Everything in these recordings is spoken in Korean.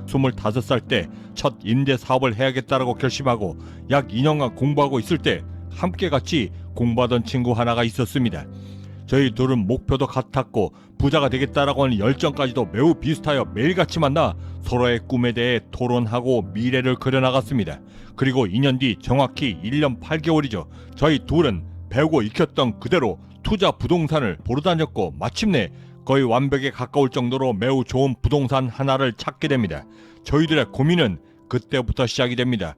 25살 때 첫 임대 사업을 해야겠다라고 결심하고 약 2년간 공부하고 있을 때 함께 같이 공부하던 친구 하나가 있었습니다. 저희 둘은 목표도 같았고 부자가 되겠다라고 하는 열정까지도 매우 비슷하여 매일같이 만나 서로의 꿈에 대해 토론하고 미래를 그려나갔습니다. 그리고 2년 뒤 정확히 1년 8개월이죠. 저희 둘은 배우고 익혔던 그대로 투자 부동산을 보러 다녔고 마침내 거의 완벽에 가까울 정도로 매우 좋은 부동산 하나를 찾게 됩니다. 저희들의 고민은 그때부터 시작이 됩니다.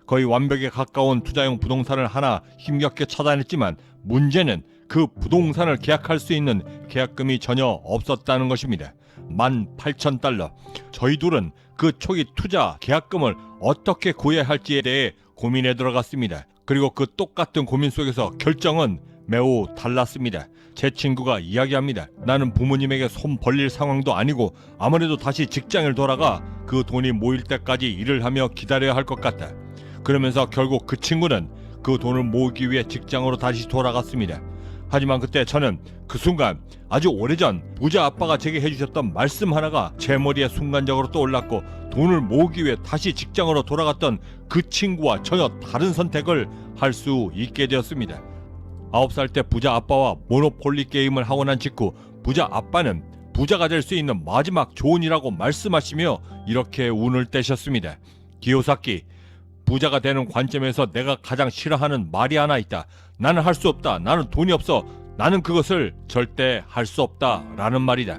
거의 완벽에 가까운 투자용 부동산을 하나 힘겹게 찾아냈지만 문제는 그 부동산을 계약할 수 있는 계약금이 전혀 없었다는 것입니다. 18,000달러. 저희 둘은 그 초기 투자 계약금을 어떻게 구해야 할지에 대해 고민에 들어갔습니다. 그리고 그 똑같은 고민 속에서 결정은 매우 달랐습니다. 제 친구가 이야기합니다. 나는 부모님에게 손 벌릴 상황도 아니고 아무래도 다시 직장을 돌아가 그 돈이 모일 때까지 일을 하며 기다려야 할 것 같다. 그러면서 결국 그 친구는 그 돈을 모으기 위해 직장으로 다시 돌아갔습니다. 하지만 그때 저는 그 순간 아주 오래전 부자 아빠가 제게 해주셨던 말씀 하나가 제 머리에 순간적으로 떠올랐고 돈을 모으기 위해 다시 직장으로 돌아갔던 그 친구와 전혀 다른 선택을 할 수 있게 되었습니다. 9살 때 부자 아빠와 모노폴리 게임을 하고 난 직후 부자 아빠는 부자가 될 수 있는 마지막 조언이라고 말씀하시며 이렇게 운을 떼셨습니다. 기요사키, 부자가 되는 관점에서 내가 가장 싫어하는 말이 하나 있다. 나는 할 수 없다. 나는 돈이 없어. 나는 그것을 절대 할 수 없다. 라는 말이다.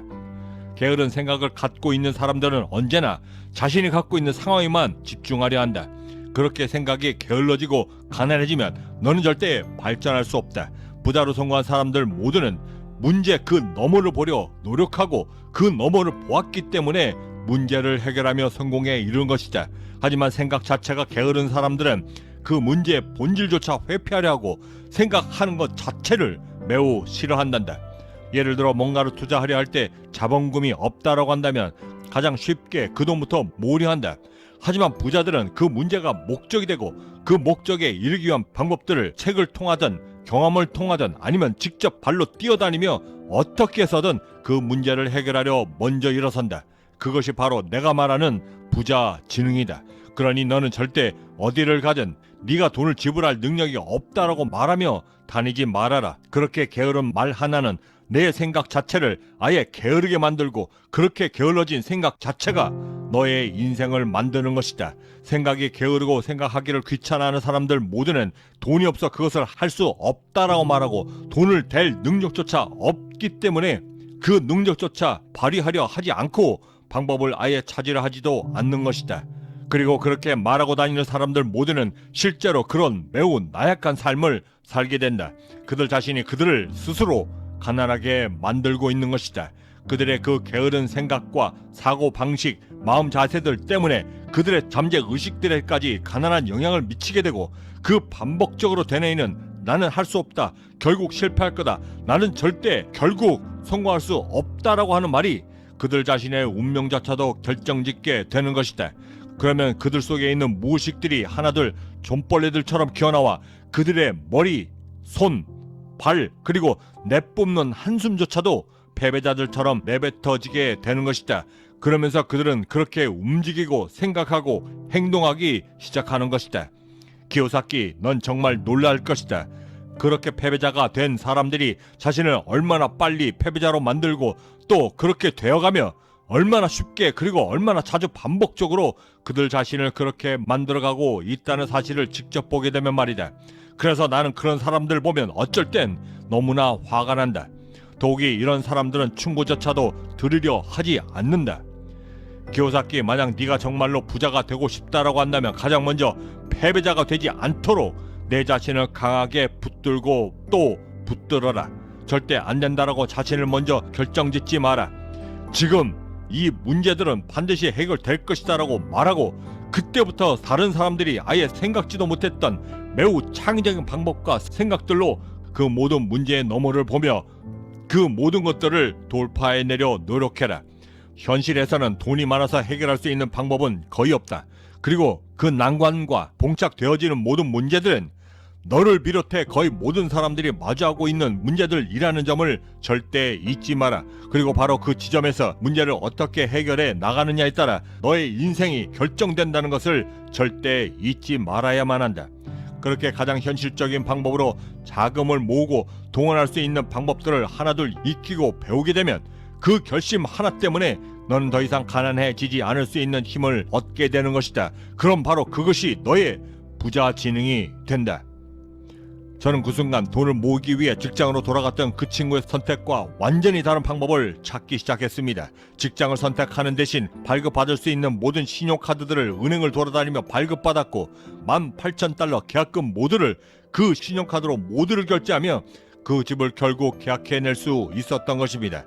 게으른 생각을 갖고 있는 사람들은 언제나 자신이 갖고 있는 상황에만 집중하려 한다. 그렇게 생각이 게을러지고 가난해지면 너는 절대 발전할 수 없다. 부자로 성공한 사람들 모두는 문제 그 너머를 보려 노력하고 그 너머를 보았기 때문에 문제를 해결하며 성공에 이르는 것이다. 하지만 생각 자체가 게으른 사람들은 그 문제의 본질조차 회피하려 하고 생각하는 것 자체를 매우 싫어한단다. 예를 들어 뭔가를 투자하려 할 때 자본금이 없다라고 한다면 가장 쉽게 그 돈부터 모으려 한다. 하지만 부자들은 그 문제가 목적이 되고 그 목적에 이르기 위한 방법들을 책을 통하든 경험을 통하든 아니면 직접 발로 뛰어다니며 어떻게 해서든 그 문제를 해결하려 먼저 일어선다. 그것이 바로 내가 말하는 부자 지능이다. 그러니 너는 절대 어디를 가든 네가 돈을 지불할 능력이 없다라고 말하며 다니지 말아라. 그렇게 게으른 말 하나는 내 생각 자체를 아예 게으르게 만들고 그렇게 게을러진 생각 자체가 너의 인생을 만드는 것이다. 생각이 게으르고 생각하기를 귀찮아하는 사람들 모두는 돈이 없어 그것을 할 수 없다라고 말하고 돈을 댈 능력조차 없기 때문에 그 능력조차 발휘하려 하지 않고 방법을 아예 찾으려 하지도 않는 것이다. 그리고 그렇게 말하고 다니는 사람들 모두는 실제로 그런 매우 나약한 삶을 살게 된다. 그들 자신이 그들을 스스로 가난하게 만들고 있는 것이다. 그들의 그 게으른 생각과 사고방식, 마음 자세들 때문에 그들의 잠재 의식들에까지 가난한 영향을 미치게 되고 그 반복적으로 되뇌이는 나는 할 수 없다. 결국 실패할 거다. 나는 절대 결국 성공할 수 없다라고 하는 말이 그들 자신의 운명조차도 결정짓게 되는 것이다. 그러면 그들 속에 있는 무의식들이 하나둘 좀벌레들처럼 기어나와 그들의 머리, 손, 발 그리고 내뿜는 한숨조차도 패배자들처럼 내뱉어지게 되는 것이다. 그러면서 그들은 그렇게 움직이고 생각하고 행동하기 시작하는 것이다. 기요사키, 넌 정말 놀랄 것이다. 그렇게 패배자가 된 사람들이 자신을 얼마나 빨리 패배자로 만들고 또 그렇게 되어가며 얼마나 쉽게 그리고 얼마나 자주 반복적으로 그들 자신을 그렇게 만들어가고 있다는 사실을 직접 보게 되면 말이다. 그래서 나는 그런 사람들 보면 어쩔 땐 너무나 화가 난다. 더욱이 이런 사람들은 충고조차도 들으려 하지 않는다. 기요사키, 만약 네가 정말로 부자가 되고 싶다라고 한다면 가장 먼저 패배자가 되지 않도록 내 자신을 강하게 붙들고 또 붙들어라. 절대 안 된다라고 자신을 먼저 결정짓지 마라. 지금 이 문제들은 반드시 해결될 것이다라고 말하고 그때부터 다른 사람들이 아예 생각지도 못했던 매우 창의적인 방법과 생각들로 그 모든 문제의 너머를 보며 그 모든 것들을 돌파해내려 노력해라. 현실에서는 돈이 많아서 해결할 수 있는 방법은 거의 없다. 그리고 그 난관과 봉착되어지는 모든 문제들은 너를 비롯해 거의 모든 사람들이 마주하고 있는 문제들이라는 점을 절대 잊지 마라. 그리고 바로 그 지점에서 문제를 어떻게 해결해 나가느냐에 따라 너의 인생이 결정된다는 것을 절대 잊지 말아야만 한다. 그렇게 가장 현실적인 방법으로 자금을 모으고 동원할 수 있는 방법들을 하나둘 익히고 배우게 되면 그 결심 하나 때문에 너는 더 이상 가난해지지 않을 수 있는 힘을 얻게 되는 것이다. 그럼 바로 그것이 너의 부자 지능이 된다. 저는 그 순간 돈을 모으기 위해 직장으로 돌아갔던 그 친구의 선택과 완전히 다른 방법을 찾기 시작했습니다. 직장을 선택하는 대신 발급받을 수 있는 모든 신용카드들을 은행을 돌아다니며 발급받았고 18,000달러 계약금 모두를 그 신용카드로 모두를 결제하며 그 집을 결국 계약해낼 수 있었던 것입니다.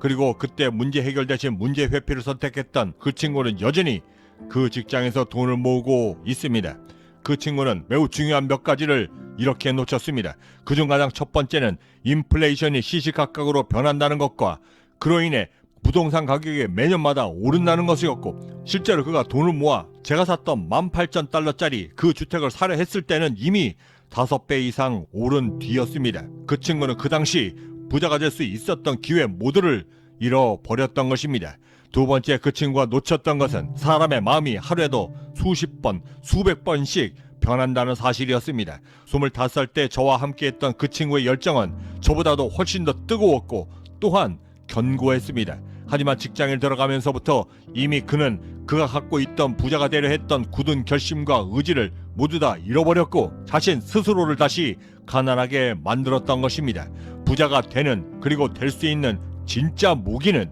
그리고 그때 문제 해결 대신 문제 회피를 선택했던 그 친구는 여전히 그 직장에서 돈을 모으고 있습니다. 그 친구는 매우 중요한 몇 가지를 이렇게 놓쳤습니다. 그중 가장 첫 번째는 인플레이션이 시시각각으로 변한다는 것과 그로 인해 부동산 가격이 매년마다 오른다는 것이었고, 실제로 그가 돈을 모아 제가 샀던 18,000달러짜리 그 주택을 사려 했을 때는 이미 5배 이상 오른 뒤였습니다. 그 친구는 그 당시 부자가 될 수 있었던 기회 모두를 잃어버렸던 것입니다. 두 번째, 그 친구가 놓쳤던 것은 사람의 마음이 하루에도 수십 번, 수백 번씩 변한다는 사실이었습니다. 25살 때 저와 함께했던 그 친구의 열정은 저보다도 훨씬 더 뜨거웠고 또한 견고했습니다. 하지만 직장에 들어가면서부터 이미 그는 그가 갖고 있던 부자가 되려 했던 굳은 결심과 의지를 모두 다 잃어버렸고 자신 스스로를 다시 가난하게 만들었던 것입니다. 부자가 되는, 그리고 될 수 있는 진짜 무기는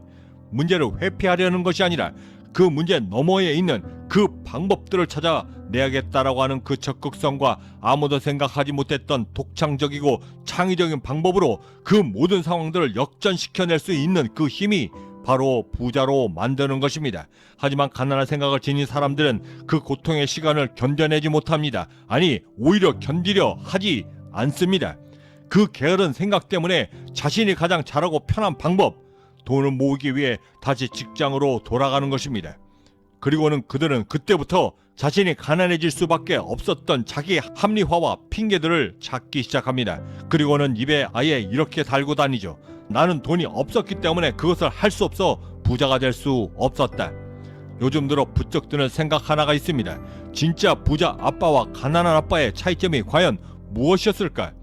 문제를 회피하려는 것이 아니라 그 문제 너머에 있는 그 방법들을 찾아내야겠다라고 하는 그 적극성과 아무도 생각하지 못했던 독창적이고 창의적인 방법으로 그 모든 상황들을 역전시켜낼 수 있는 그 힘이 바로 부자로 만드는 것입니다. 하지만 가난한 생각을 지닌 사람들은 그 고통의 시간을 견뎌내지 못합니다. 아니, 오히려 견디려 하지 않습니다. 그 게으른 생각 때문에 자신이 가장 잘하고 편한 방법, 돈을 모으기 위해 다시 직장으로 돌아가는 것입니다. 그리고는 그들은 그때부터 자신이 가난해질 수밖에 없었던 자기 합리화와 핑계들을 찾기 시작합니다. 그리고는 입에 아예 이렇게 달고 다니죠. 나는 돈이 없었기 때문에 그것을 할 수 없어 부자가 될 수 없었다. 요즘 들어 부쩍 드는 생각 하나가 있습니다. 진짜 부자 아빠와 가난한 아빠의 차이점이 과연 무엇이었을까?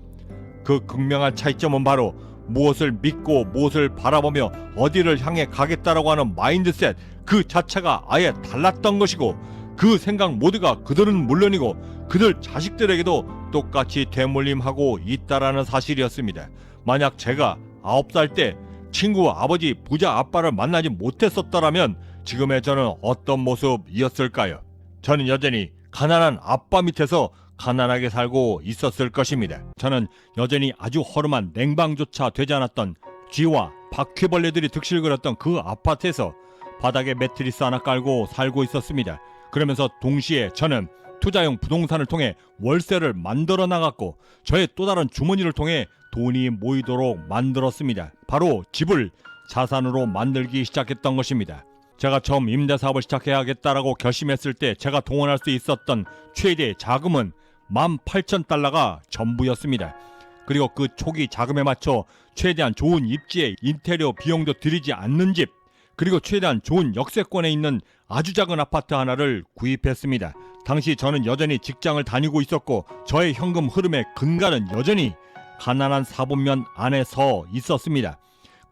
그 극명한 차이점은 바로 무엇을 믿고 무엇을 바라보며 어디를 향해 가겠다라고 하는 마인드셋 그 자체가 아예 달랐던 것이고, 그 생각 모두가 그들은 물론이고 그들 자식들에게도 똑같이 되물림하고 있다라는 사실이었습니다. 만약 제가 9살 때 친구 아버지 부자 아빠를 만나지 못했었더라면 지금의 저는 어떤 모습이었을까요? 저는 여전히 가난한 아빠 밑에서 가난하게 살고 있었을 것입니다. 저는 여전히 아주 허름한 냉방조차 되지 않았던 쥐와 바퀴벌레들이 득실거렸던 그 아파트에서 바닥에 매트리스 하나 깔고 살고 있었습니다. 그러면서 동시에 저는 투자용 부동산을 통해 월세를 만들어 나갔고 저의 또 다른 주머니를 통해 돈이 모이도록 만들었습니다. 바로 집을 자산으로 만들기 시작했던 것입니다. 제가 처음 임대사업을 시작해야겠다라고 결심했을 때 제가 동원할 수 있었던 최대 자금은 18,000달러가 전부였습니다. 그리고 그 초기 자금에 맞춰 최대한 좋은 입지에 인테리어 비용도 들이지 않는 집, 그리고 최대한 좋은 역세권에 있는 아주 작은 아파트 하나를 구입했습니다. 당시 저는 여전히 직장을 다니고 있었고 저의 현금 흐름의 근간은 여전히 가난한 사분면 안에 서 있었습니다.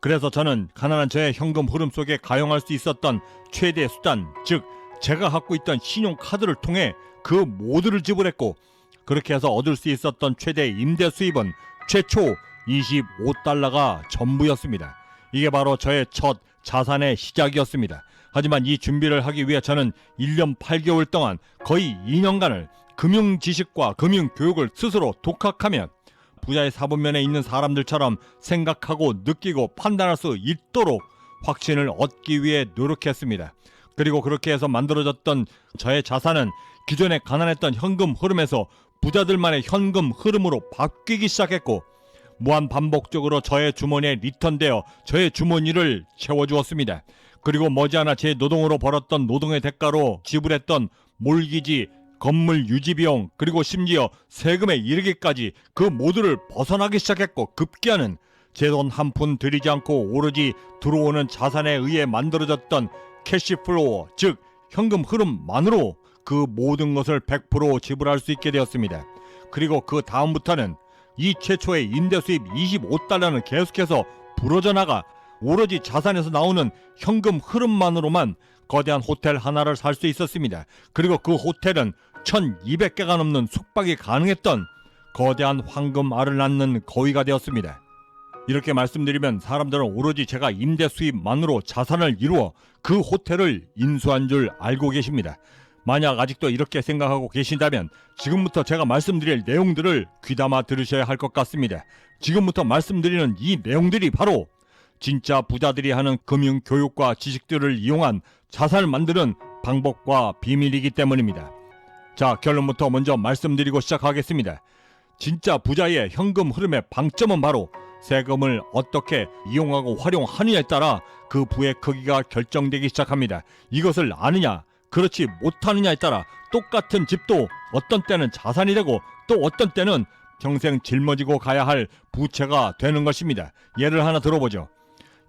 그래서 저는 가난한 저의 현금 흐름 속에 가용할 수 있었던 최대 수단, 즉 제가 갖고 있던 신용카드를 통해 그 모두를 지불했고, 그렇게 해서 얻을 수 있었던 최대 임대 수입은 최초 25달러가 전부였습니다. 이게 바로 저의 첫 자산의 시작이었습니다. 하지만 이 준비를 하기 위해 저는 1년 8개월 동안 거의 2년간을 금융 지식과 금융 교육을 스스로 독학하며 부자의 사분면에 있는 사람들처럼 생각하고 느끼고 판단할 수 있도록 확신을 얻기 위해 노력했습니다. 그리고 그렇게 해서 만들어졌던 저의 자산은 기존에 가난했던 현금 흐름에서 부자들만의 현금 흐름으로 바뀌기 시작했고, 무한 반복적으로 저의 주머니에 리턴되어 저의 주머니를 채워주었습니다. 그리고 머지않아 제 노동으로 벌었던 노동의 대가로 지불했던 몰기지, 건물 유지 비용, 그리고 심지어 세금에 이르기까지 그 모두를 벗어나기 시작했고 급기야는 제 돈 한 푼 들이지 않고 오로지 들어오는 자산에 의해 만들어졌던 캐시플로우, 즉 현금 흐름만으로 그 모든 것을 100% 지불할 수 있게 되었습니다. 그리고 그 다음부터는 이 최초의 임대 수입 25달러는 계속해서 불어져 나가 오로지 자산에서 나오는 현금 흐름만으로만 거대한 호텔 하나를 살 수 있었습니다. 그리고 그 호텔은 1200개가 넘는 숙박이 가능했던 거대한 황금알을 낳는 거위가 되었습니다. 이렇게 말씀드리면 사람들은 오로지 제가 임대 수입만으로 자산을 이루어 그 호텔을 인수한 줄 알고 계십니다. 만약 아직도 이렇게 생각하고 계신다면 지금부터 제가 말씀드릴 내용들을 귀담아 들으셔야 할 것 같습니다. 지금부터 말씀드리는 이 내용들이 바로 진짜 부자들이 하는 금융 교육과 지식들을 이용한 자산을 만드는 방법과 비밀이기 때문입니다. 자, 결론부터 먼저 말씀드리고 시작하겠습니다. 진짜 부자의 현금 흐름의 방점은 바로 세금을 어떻게 이용하고 활용하느냐에 따라 그 부의 크기가 결정되기 시작합니다. 이것을 아느냐, 그렇지 못하느냐에 따라 똑같은 집도 어떤 때는 자산이 되고 또 어떤 때는 평생 짊어지고 가야 할 부채가 되는 것입니다. 예를 하나 들어보죠.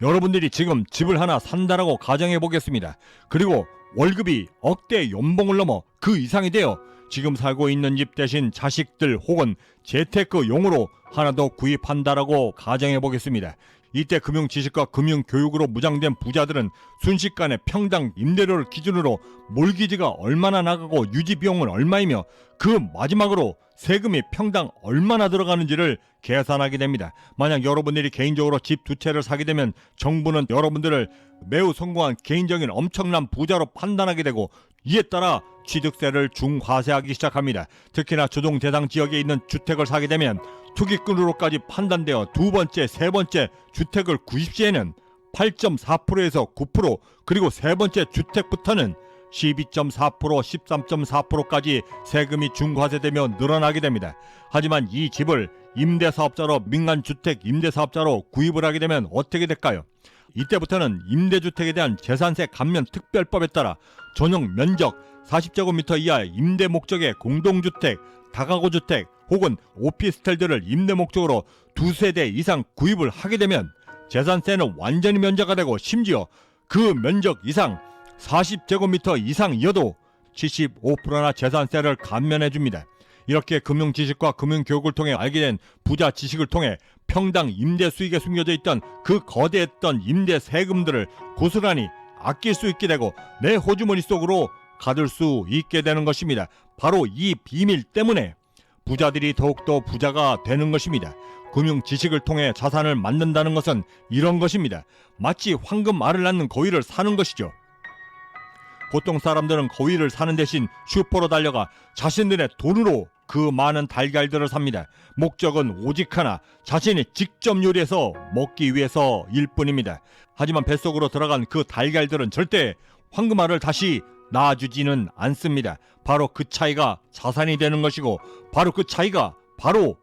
여러분들이 지금 집을 하나 산다라고 가정해 보겠습니다. 그리고 월급이 억대 연봉을 넘어 그 이상이 되어 지금 살고 있는 집 대신 자식들 혹은 재테크용으로 하나 더 구입한다라고 가정해 보겠습니다. 이때 금융지식과 금융교육으로 무장된 부자들은 순식간에 평당 임대료를 기준으로 몰기지가 얼마나 나가고 유지비용은 얼마이며 그 마지막으로 세금이 평당 얼마나 들어가는지를 계산하게 됩니다. 만약 여러분들이 개인적으로 집 두 채를 사게 되면 정부는 여러분들을 매우 성공한 개인적인 엄청난 부자로 판단하게 되고 이에 따라 취득세를 중과세하기 시작합니다. 특히나 조정 대상 지역에 있는 주택을 사게 되면 투기꾼으로까지 판단되어 두 번째, 세 번째 주택을 구입 시에는 8.4%에서 9%, 그리고 세 번째 주택부터는 12.4%, 13.4%까지 세금이 중과세되며 늘어나게 됩니다. 하지만 이 집을 임대사업자로 민간주택 임대사업자로 구입을 하게 되면 어떻게 될까요? 이때부터는 임대주택에 대한 재산세 감면 특별법에 따라 전용 면적 40제곱미터 이하 임대 목적의 공동주택, 다가구주택 혹은 오피스텔들을 임대 목적으로 두세 대 이상 구입을 하게 되면 재산세는 완전히 면제가 되고 심지어 그 면적 이상 40제곱미터 이상이어도 75%나 재산세를 감면해 줍니다. 이렇게 금융지식과 금융교육을 통해 알게 된 부자 지식을 통해 평당 임대 수익에 숨겨져 있던 그 거대했던 임대 세금들을 고스란히 아낄 수 있게 되고 내 호주머니 속으로 가둘 수 있게 되는 것입니다. 바로 이 비밀 때문에 부자들이 더욱더 부자가 되는 것입니다. 금융 지식을 통해 자산을 만든다는 것은 이런 것입니다. 마치 황금알을 낳는 거위를 사는 것이죠. 보통 사람들은 거위를 사는 대신 슈퍼로 달려가 자신들의 돈으로 그 많은 달걀들을 삽니다. 목적은 오직 하나, 자신이 직접 요리해서 먹기 위해서일 뿐입니다. 하지만 뱃속으로 들어간 그 달걀들은 절대 황금알을 다시 낳아주지는 않습니다. 바로 그 차이가 자산이 되는 것이고 바로 그 차이가 바로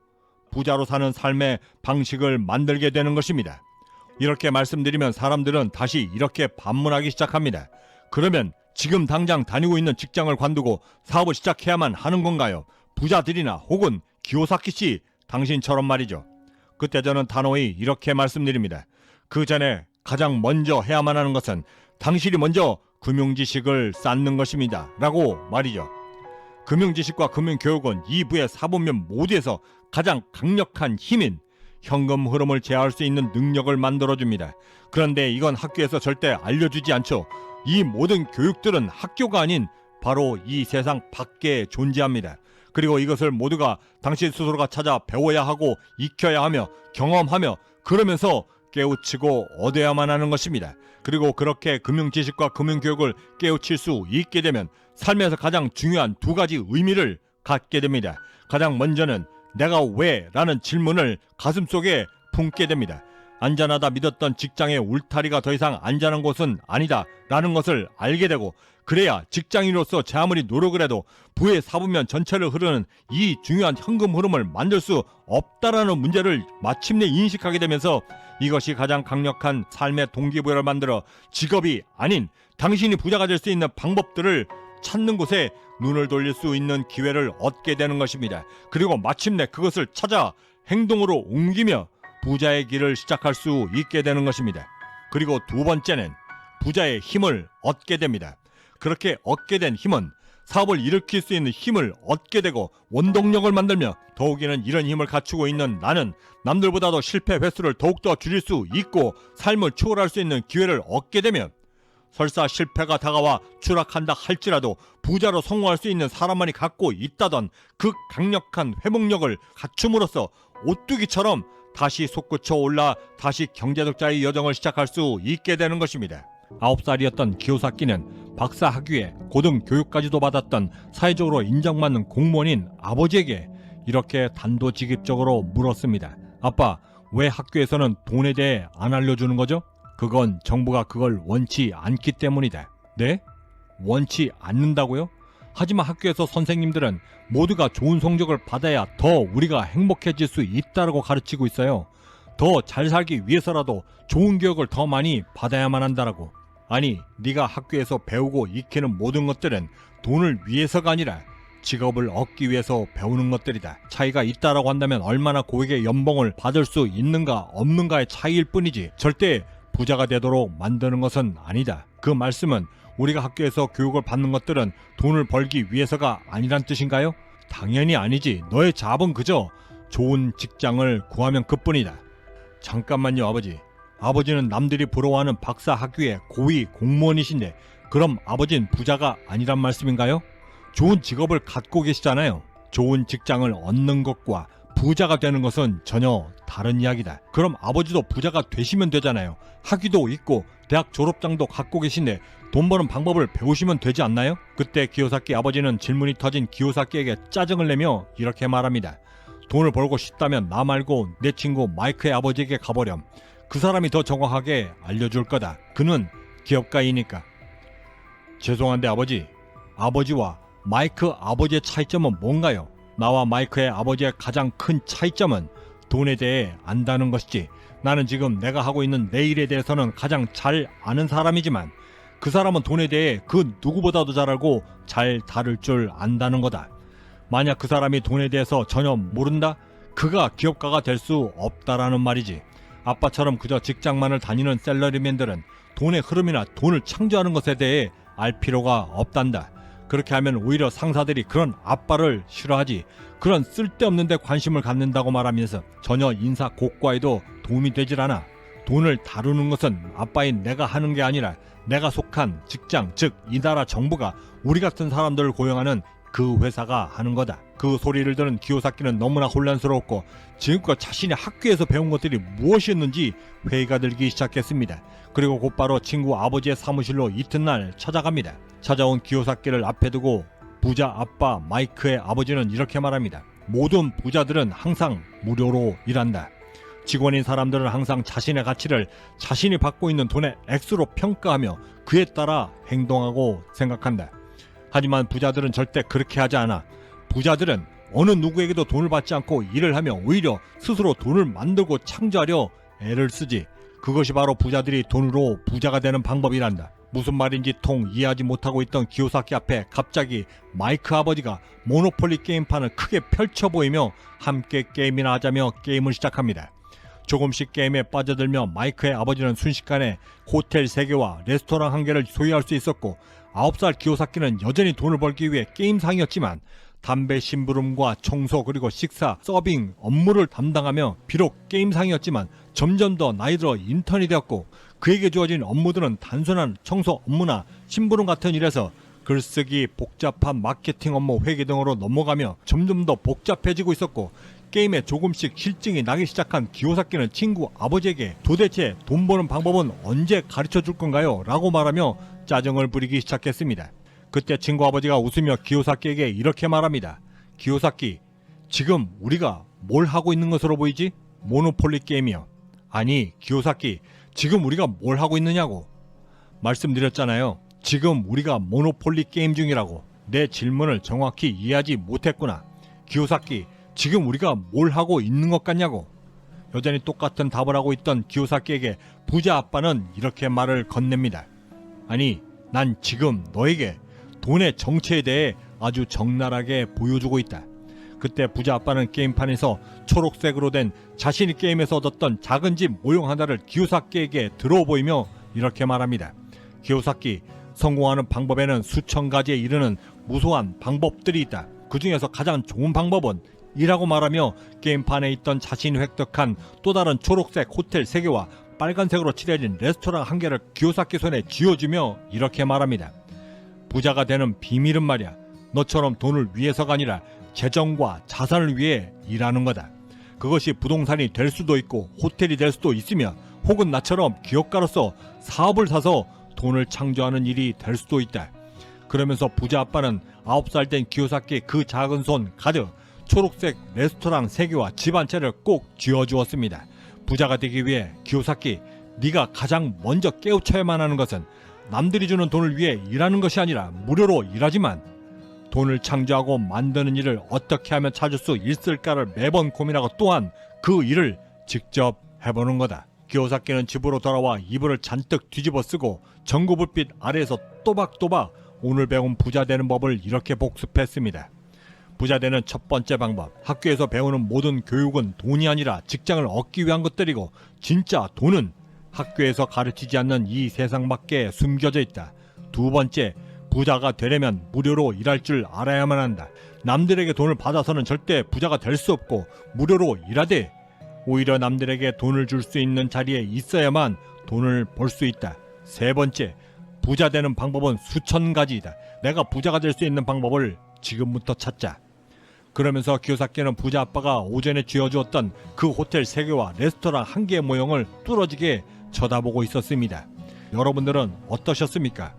부자로 사는 삶의 방식을 만들게 되는 것입니다. 이렇게 말씀드리면 사람들은 다시 이렇게 반문하기 시작합니다. 그러면 지금 당장 다니고 있는 직장을 관두고 사업을 시작해야만 하는 건가요? 부자들이나 혹은 기요사키 씨 당신처럼 말이죠. 그때 저는 단호히 이렇게 말씀드립니다. 그 전에 가장 먼저 해야만 하는 것은 당신이 먼저 금융지식을 쌓는 것입니다 라고 말이죠. 금융지식과 금융교육은 이 부의 사분면 모두에서 가장 강력한 힘인 현금 흐름을 제어할 수 있는 능력을 만들어줍니다. 그런데 이건 학교에서 절대 알려주지 않죠. 이 모든 교육들은 학교가 아닌 바로 이 세상 밖에 존재합니다. 그리고 이것을 모두가 당신 스스로가 찾아 배워야 하고 익혀야 하며 경험하며 그러면서 깨우치고 얻어야만 하는 것입니다. 그리고 그렇게 금융지식과 금융교육을 깨우칠 수 있게 되면 삶에서 가장 중요한 두 가지 의미를 갖게 됩니다. 가장 먼저는 내가 왜? 라는 질문을 가슴속에 품게 됩니다. 안전하다 믿었던 직장의 울타리가 더 이상 안전한 곳은 아니다 라는 것을 알게 되고 그래야 직장인으로서 제 아무리 노력을 해도 부의 사분면 전체를 흐르는 이 중요한 현금 흐름을 만들 수 없다라는 문제를 마침내 인식하게 되면서 이것이 가장 강력한 삶의 동기부여를 만들어 직업이 아닌 당신이 부자가 될 수 있는 방법들을 찾는 곳에 눈을 돌릴 수 있는 기회를 얻게 되는 것입니다. 그리고 마침내 그것을 찾아 행동으로 옮기며 부자의 길을 시작할 수 있게 되는 것입니다. 그리고 두 번째는 부자의 힘을 얻게 됩니다. 그렇게 얻게 된 힘은 사업을 일으킬 수 있는 힘을 얻게 되고 원동력을 만들며 더욱이는 이런 힘을 갖추고 있는 나는 남들보다도 실패 횟수를 더욱더 줄일 수 있고 삶을 초월할 수 있는 기회를 얻게 되면 설사 실패가 다가와 추락한다 할지라도 부자로 성공할 수 있는 사람만이 갖고 있다던 그 강력한 회복력을 갖춤으로써 오뚜기처럼 다시 솟구쳐 올라 다시 경제적자의 여정을 시작할 수 있게 되는 것입니다. 9살이었던 기요사키는 박사 학위에 고등교육까지도 받았던 사회적으로 인정받는 공무원인 아버지에게 이렇게 단도직입적으로 물었습니다. 아빠, 왜 학교에서는 돈에 대해 안 알려주는 거죠? 그건 정부가 그걸 원치 않기 때문이다. 네? 원치 않는다고요? 하지만 학교에서 선생님들은 모두가 좋은 성적을 받아야 더 우리가 행복해질 수 있다고 가르치고 있어요. 더 잘 살기 위해서라도 좋은 교육을 더 많이 받아야만 한다라고. 아니, 네가 학교에서 배우고 익히는 모든 것들은 돈을 위해서가 아니라 직업을 얻기 위해서 배우는 것들이다. 차이가 있다라고 한다면 얼마나 고액의 연봉을 받을 수 있는가 없는가의 차이일 뿐이지 절대 부자가 되도록 만드는 것은 아니다. 그 말씀은 우리가 학교에서 교육을 받는 것들은 돈을 벌기 위해서가 아니란 뜻인가요? 당연히 아니지. 너의 잡은 그저 좋은 직장을 구하면 그뿐이다. 잠깐만요, 아버지. 아버지는 남들이 부러워하는 박사 학위의 고위 공무원이신데 그럼 아버지는 부자가 아니란 말씀인가요? 좋은 직업을 갖고 계시잖아요. 좋은 직장을 얻는 것과 부자가 되는 것은 전혀 다른 이야기다. 그럼 아버지도 부자가 되시면 되잖아요. 학위도 있고 대학 졸업장도 갖고 계신데 돈 버는 방법을 배우시면 되지 않나요? 그때 기요사키 아버지는 질문이 터진 기요사키에게 짜증을 내며 이렇게 말합니다. 돈을 벌고 싶다면 나 말고 내 친구 마이크의 아버지에게 가버렴. 그 사람이 더 정확하게 알려줄 거다. 그는 기업가이니까. 죄송한데 아버지, 아버지와 마이크 아버지의 차이점은 뭔가요? 나와 마이크의 아버지의 가장 큰 차이점은 돈에 대해 안다는 것이지. 나는 지금 내가 하고 있는 내 일에 대해서는 가장 잘 아는 사람이지만 그 사람은 돈에 대해 그 누구보다도 잘 알고 잘 다룰 줄 안다는 거다. 만약 그 사람이 돈에 대해서 전혀 모른다? 그가 기업가가 될 수 없다라는 말이지. 아빠처럼 그저 직장만을 다니는 셀러리맨들은 돈의 흐름이나 돈을 창조하는 것에 대해 알 필요가 없단다. 그렇게 하면 오히려 상사들이 그런 아빠를 싫어하지. 그런 쓸데없는 데 관심을 갖는다고 말하면서 전혀 인사 고과에도 도움이 되질 않아. 돈을 다루는 것은 아빠인 내가 하는 게 아니라 내가 속한 직장, 즉 이 나라 정부가 우리 같은 사람들을 고용하는 그 회사가 하는 거다. 그 소리를 들은 기요사키는 너무나 혼란스러웠고 지금껏 자신이 학교에서 배운 것들이 무엇이었는지 회의가 들기 시작했습니다. 그리고 곧바로 친구 아버지의 사무실로 이튿날 찾아갑니다. 찾아온 기요사키를 앞에 두고 부자 아빠 마이크의 아버지는 이렇게 말합니다. 모든 부자들은 항상 무료로 일한다. 직원인 사람들은 항상 자신의 가치를 자신이 받고 있는 돈의 액수로 평가하며 그에 따라 행동하고 생각한다. 하지만 부자들은 절대 그렇게 하지 않아. 부자들은 어느 누구에게도 돈을 받지 않고 일을 하며 오히려 스스로 돈을 만들고 창조하려 애를 쓰지. 그것이 바로 부자들이 돈으로 부자가 되는 방법이란다. 무슨 말인지 통 이해하지 못하고 있던 기요사키 앞에 갑자기 마이크 아버지가 모노폴리 게임판을 크게 펼쳐 보이며 함께 게임이나 하자며 게임을 시작합니다. 조금씩 게임에 빠져들며 마이크의 아버지는 순식간에 호텔 3개와 레스토랑 1개를 소유할 수 있었고 9살 기요사키는 여전히 돈을 벌기 위해 게임상이었지만 담배 심부름과 청소 그리고 식사, 서빙 업무를 담당하며 비록 게임상이었지만 점점 더 나이 들어 인턴이 되었고 그에게 주어진 업무들은 단순한 청소 업무나 심부름 같은 일에서 글쓰기, 복잡한 마케팅 업무, 회계 등으로 넘어가며 점점 더 복잡해지고 있었고 게임에 조금씩 실증이 나기 시작한 기요사키는 친구 아버지에게 도대체 돈 버는 방법은 언제 가르쳐 줄 건가요? 라고 말하며 짜증을 부리기 시작했습니다. 그때 친구 아버지가 웃으며 기요사키에게 이렇게 말합니다. 기요사키, 지금 우리가 뭘 하고 있는 것으로 보이지? 모노폴리 게임이요. 아니, 기요사키, 지금 우리가 뭘 하고 있느냐고. 말씀드렸잖아요. 지금 우리가 모노폴리 게임 중이라고. 내 질문을 정확히 이해하지 못했구나. 기요사키, 지금 우리가 뭘 하고 있는 것 같냐고. 여전히 똑같은 답을 하고 있던 기요사키에게 부자 아빠는 이렇게 말을 건넵니다. 아니, 난 지금 너에게 돈의 정체에 대해 아주 적나라하게 보여주고 있다. 그때 부자 아빠는 게임판에서 초록색으로 된 자신이 게임에서 얻었던 작은 집 모형 하나를 기요사키에게 들어 보이며 이렇게 말합니다. 기요사키, 성공하는 방법에는 수천 가지에 이르는 무수한 방법들이 있다. 그 중에서 가장 좋은 방법은 이라고 말하며 게임판에 있던 자신이 획득한 또 다른 초록색 호텔 3개와 빨간색으로 칠해진 레스토랑 1개를 기요사키 손에 쥐어주며 이렇게 말합니다. 부자가 되는 비밀은 말이야, 너처럼 돈을 위해서가 아니라 재정과 자산을 위해 일하는 거다. 그것이 부동산이 될 수도 있고 호텔이 될 수도 있으며 혹은 나처럼 기업가로서 사업을 사서 돈을 창조하는 일이 될 수도 있다. 그러면서 부자 아빠는 9살 된 기요사키 그 작은 손 가득 초록색 레스토랑 3개와 집 한 채를 꼭 쥐어주었습니다. 부자가 되기 위해 기요사키, 네가 가장 먼저 깨우쳐야만 하는 것은 남들이 주는 돈을 위해 일하는 것이 아니라 무료로 일하지만 돈을 창조하고 만드는 일을 어떻게 하면 찾을 수 있을까를 매번 고민하고 또한 그 일을 직접 해보는 거다. 기요사키는 집으로 돌아와 이불을 잔뜩 뒤집어 쓰고 전구불빛 아래에서 또박또박 오늘 배운 부자 되는 법을 이렇게 복습했습니다. 부자 되는 첫 번째 방법, 학교에서 배우는 모든 교육은 돈이 아니라 직장을 얻기 위한 것들이고 진짜 돈은 학교에서 가르치지 않는 이 세상 밖에 숨겨져 있다. 두 번째, 부자가 되려면 무료로 일할 줄 알아야만 한다. 남들에게 돈을 받아서는 절대 부자가 될 수 없고 무료로 일하되 오히려 남들에게 돈을 줄 수 있는 자리에 있어야만 돈을 벌 수 있다. 세 번째, 부자 되는 방법은 수천 가지이다. 내가 부자가 될 수 있는 방법을 지금부터 찾자. 그러면서 기요사키는 부자 아빠가 오전에 쥐어주었던 그 호텔 3개와 레스토랑 1개의 모형을 뚫어지게 쳐다보고 있었습니다. 여러분들은 어떠셨습니까?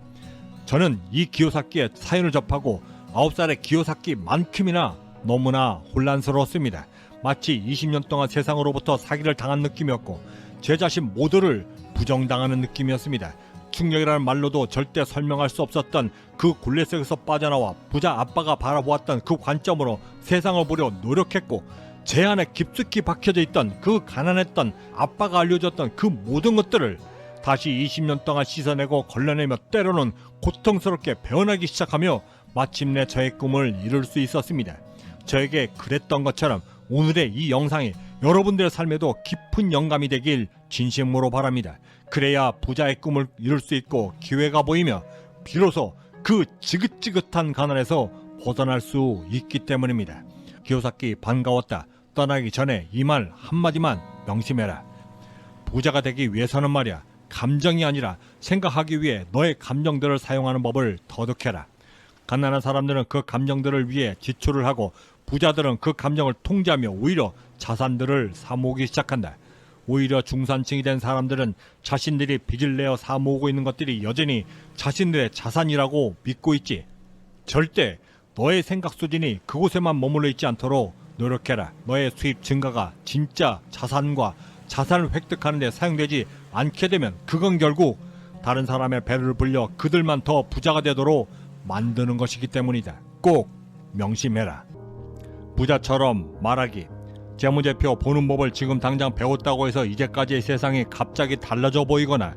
저는 이 기요사키의 사연을 접하고 9살의 기요사키만큼이나 너무나 혼란스러웠습니다. 마치 20년 동안 세상으로부터 사기를 당한 느낌이었고 제 자신 모두를 부정당하는 느낌이었습니다. 충격이라는 말로도 절대 설명할 수 없었던 그 굴레 속에서 빠져나와 부자 아빠가 바라보았던 그 관점으로 세상을 보려 노력했고 제 안에 깊숙이 박혀져 있던 그 가난했던 아빠가 알려줬던 그 모든 것들을 다시 20년 동안 씻어내고 걸러내며 때로는 고통스럽게 배워나기 시작하며 마침내 저의 꿈을 이룰 수 있었습니다. 저에게 그랬던 것처럼 오늘의 이 영상이 여러분들의 삶에도 깊은 영감이 되길 진심으로 바랍니다. 그래야 부자의 꿈을 이룰 수 있고 기회가 보이며 비로소 그 지긋지긋한 가난에서 벗어날 수 있기 때문입니다. 기요사키 반가웠다. 떠나기 전에 이 말 한마디만 명심해라. 부자가 되기 위해서는 말이야, 감정이 아니라 생각하기 위해 너의 감정들을 사용하는 법을 터득해라. 가난한 사람들은 그 감정들을 위해 지출을 하고 부자들은 그 감정을 통제하며 오히려 자산들을 사모으기 시작한다. 오히려 중산층이 된 사람들은 자신들이 빚을 내어 사모으고 있는 것들이 여전히 자신들의 자산이라고 믿고 있지. 절대 너의 생각 수준이 그곳에만 머물러 있지 않도록 노력해라. 너의 수입 증가가 진짜 자산과 자산을 획득하는 데 사용되지 않게 되면 그건 결국 다른 사람의 배를 불려 그들만 더 부자가 되도록 만드는 것이기 때문이다. 꼭 명심해라. 부자처럼 말하기. 재무제표 보는 법을 지금 당장 배웠다고 해서 이제까지의 세상이 갑자기 달라져 보이거나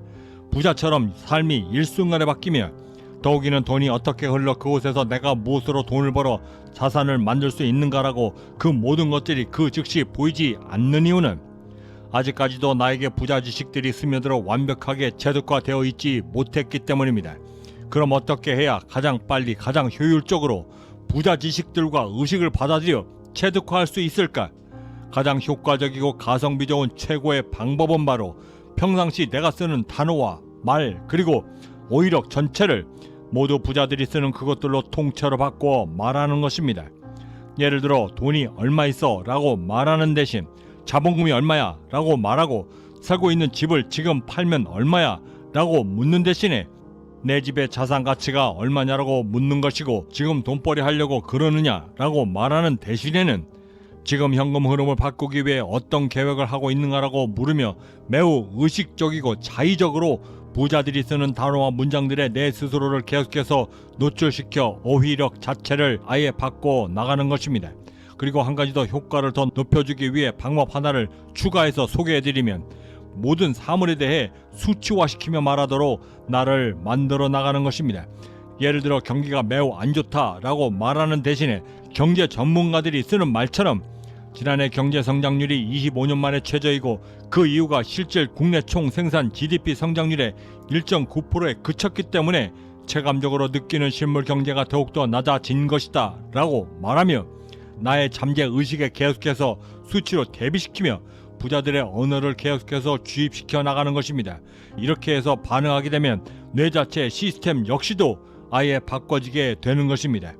부자처럼 삶이 일순간에 바뀌며 더욱이는 돈이 어떻게 흘러 그곳에서 내가 무엇으로 돈을 벌어 자산을 만들 수 있는가라고 그 모든 것들이 그 즉시 보이지 않는 이유는 아직까지도 나에게 부자 지식들이 스며들어 완벽하게 체득화되어 있지 못했기 때문입니다. 그럼 어떻게 해야 가장 빨리 가장 효율적으로 부자 지식들과 의식을 받아들여 체득화할 수 있을까? 가장 효과적이고 가성비 좋은 최고의 방법은 바로 평상시 내가 쓰는 단어와 말 그리고 오히려 전체를 모두 부자들이 쓰는 그것들로 통째로 바꿔 말하는 것입니다. 예를 들어 돈이 얼마 있어 라고 말하는 대신 자본금이 얼마야 라고 말하고 살고 있는 집을 지금 팔면 얼마야 라고 묻는 대신에 내 집의 자산 가치가 얼마냐라고 묻는 것이고 지금 돈벌이 하려고 그러느냐 라고 말하는 대신에는 지금 현금 흐름을 바꾸기 위해 어떤 계획을 하고 있는가라고 물으며 매우 의식적이고 자의적으로 부자들이 쓰는 단어와 문장들에 내 스스로를 계속해서 노출시켜 어휘력 자체를 아예 바꿔 나가는 것입니다. 그리고 한 가지 더 효과를 더 높여주기 위해 방법 하나를 추가해서 소개해드리면 모든 사물에 대해 수치화시키며 말하도록 나를 만들어 나가는 것입니다. 예를 들어 경기가 매우 안 좋다라고 말하는 대신에 경제 전문가들이 쓰는 말처럼 지난해 경제 성장률이 25년 만에 최저이고 그 이유가 실질 국내 총 생산 GDP 성장률의 1.9%에 그쳤기 때문에 체감적으로 느끼는 실물 경제가 더욱더 낮아진 것이다 라고 말하며 나의 잠재 의식에 계속해서 수치로 대비시키며 부자들의 언어를 계속해서 주입시켜 나가는 것입니다. 이렇게 해서 반응하게 되면 뇌 자체의 시스템 역시도 아예 바꿔지게 되는 것입니다.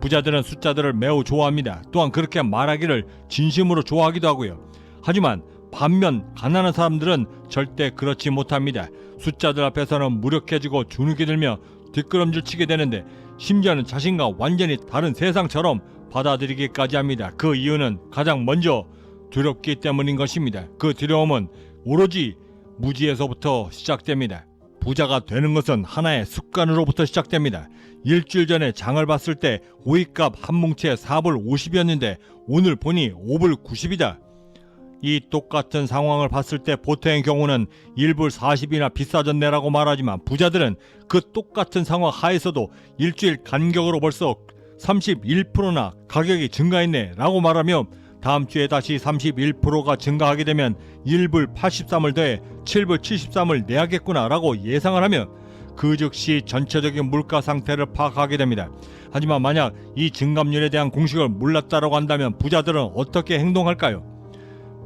부자들은 숫자들을 매우 좋아합니다. 또한 그렇게 말하기를 진심으로 좋아하기도 하고요. 하지만 반면 가난한 사람들은 절대 그렇지 못합니다. 숫자들 앞에서는 무력해지고 주눅이 들며 뒷걸음질 치게 되는데 심지어는 자신과 완전히 다른 세상처럼 받아들이기까지 합니다. 그 이유는 가장 먼저 두렵기 때문인 것입니다. 그 두려움은 오로지 무지에서부터 시작됩니다. 부자가 되는 것은 하나의 습관으로부터 시작됩니다. 일주일 전에 장을 봤을 때 오이값 한 뭉치에 4불 50이었는데 오늘 보니 5불 90이다. 이 똑같은 상황을 봤을 때 보통의 경우는 1불 40이나 비싸졌네라고 말하지만 부자들은 그 똑같은 상황 하에서도 일주일 간격으로 벌써 31%나 가격이 증가했네 라고 말하며 다음 주에 다시 31%가 증가하게 되면 1불 83을 더해 7불 73을 내야겠구나 라고 예상을 하며 그 즉시 전체적인 물가 상태를 파악하게 됩니다. 하지만 만약 이 증감률에 대한 공식을 몰랐다고 한다면 부자들은 어떻게 행동할까요?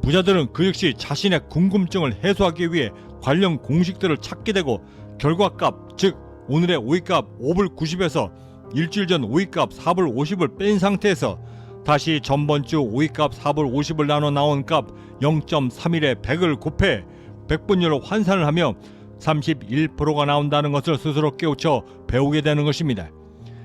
부자들은 그 역시 자신의 궁금증을 해소하기 위해 관련 공식들을 찾게 되고 결과값, 즉 오늘의 오이값 5불 90에서 일주일 전 오이값 4불 50을 뺀 상태에서 다시 전번주 오이값 4불 50을 나눠 나온 값 0.31에 100을 곱해 100분율로 환산을 하며 31%가 나온다는 것을 스스로 깨우쳐 배우게 되는 것입니다.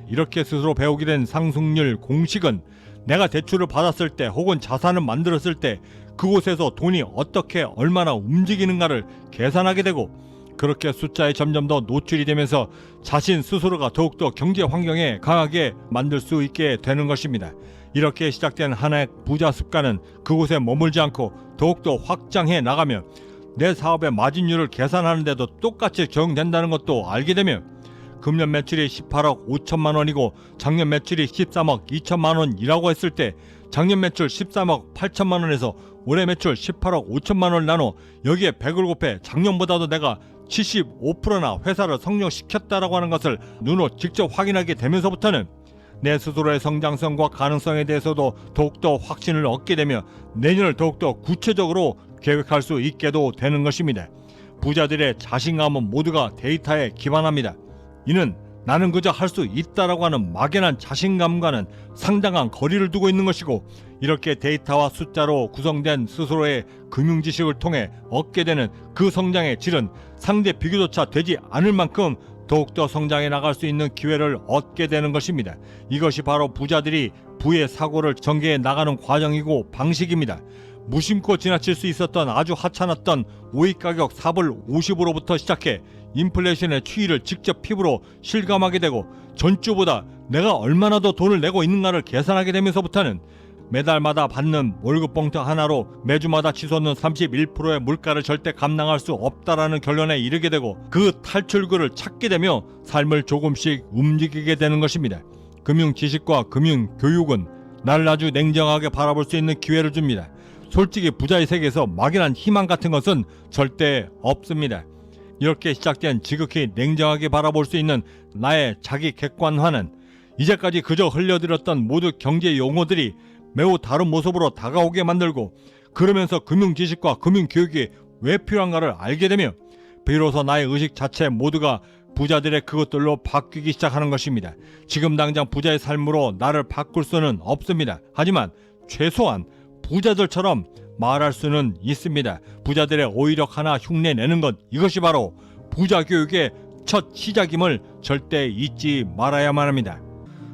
이렇게 스스로 배우게 된 상승률 공식은 내가 대출을 받았을 때 혹은 자산을 만들었을 때 그곳에서 돈이 어떻게 얼마나 움직이는가를 계산하게 되고 그렇게 숫자에 점점 더 노출이 되면서 자신 스스로가 더욱더 경제 환경에 강하게 만들 수 있게 되는 것입니다. 이렇게 시작된 하나의 부자 습관은 그곳에 머물지 않고 더욱더 확장해 나가며 내 사업의 마진율을 계산하는데도 똑같이 적용된다는 것도 알게 되며 금년 매출이 18억 5천만 원이고 작년 매출이 13억 2천만 원이라고 했을 때 작년 매출 13억 8천만 원에서 올해 매출 18억 5천만 원을 나눠 여기에 100을 곱해 작년보다도 내가 75%나 회사를 성장시켰다라고 하는 것을 눈으로 직접 확인하게 되면서부터는 내 스스로의 성장성과 가능성에 대해서도 더욱더 확신을 얻게 되며 내년을 더욱더 구체적으로 계획할 수 있게도 되는 것입니다. 부자들의 자신감은 모두가 데이터에 기반합니다. 이는 나는 그저 할 수 있다라고 하는 막연한 자신감과는 상당한 거리를 두고 있는 것이고 이렇게 데이터와 숫자로 구성된 스스로의 금융지식을 통해 얻게 되는 그 성장의 질은 상대 비교조차 되지 않을 만큼 더욱더 성장해 나갈 수 있는 기회를 얻게 되는 것입니다. 이것이 바로 부자들이 부의 사고를 전개해 나가는 과정이고 방식입니다. 무심코 지나칠 수 있었던 아주 하찮았던 오이 가격 4불 50으로부터 시작해 인플레이션의 추이를 직접 피부로 실감하게 되고 전주보다 내가 얼마나 더 돈을 내고 있는가를 계산하게 되면서부터는 매달마다 받는 월급 봉투 하나로 매주마다 치솟는 31%의 물가를 절대 감당할 수 없다라는 결론에 이르게 되고 그 탈출구를 찾게 되며 삶을 조금씩 움직이게 되는 것입니다. 금융 지식과 금융 교육은 나를 아주 냉정하게 바라볼 수 있는 기회를 줍니다. 솔직히 부자의 세계에서 막연한 희망 같은 것은 절대 없습니다. 이렇게 시작된 지극히 냉정하게 바라볼 수 있는 나의 자기 객관화는 이제까지 그저 흘려들었던 모두 경제 용어들이 매우 다른 모습으로 다가오게 만들고 그러면서 금융 지식과 금융 교육이 왜 필요한가를 알게 되며 비로소 나의 의식 자체 모두가 부자들의 그것들로 바뀌기 시작하는 것입니다. 지금 당장 부자의 삶으로 나를 바꿀 수는 없습니다. 하지만 최소한 부자들처럼 말할 수는 있습니다. 부자들의 오히려 하나 흉내내는 것, 이것이 바로 부자 교육의 첫 시작임을 절대 잊지 말아야만 합니다.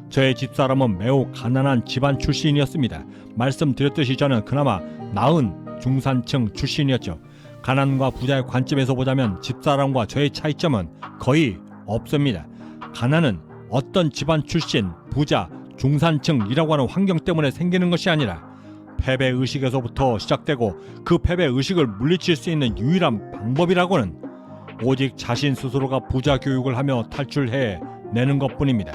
저의 집사람은 매우 가난한 집안 출신이었습니다. 말씀드렸듯이 저는 그나마 나은 중산층 출신이었죠. 가난과 부자의 관점에서 보자면 집사람과 저의 차이점은 거의 없습니다. 가난은 어떤 집안 출신, 부자, 중산층이라고 하는 환경 때문에 생기는 것이 아니라 패배의식에서부터 시작되고 그 패배의식을 물리칠 수 있는 유일한 방법이라고는 오직 자신 스스로가 부자 교육을 하며 탈출해 내는 것뿐입니다.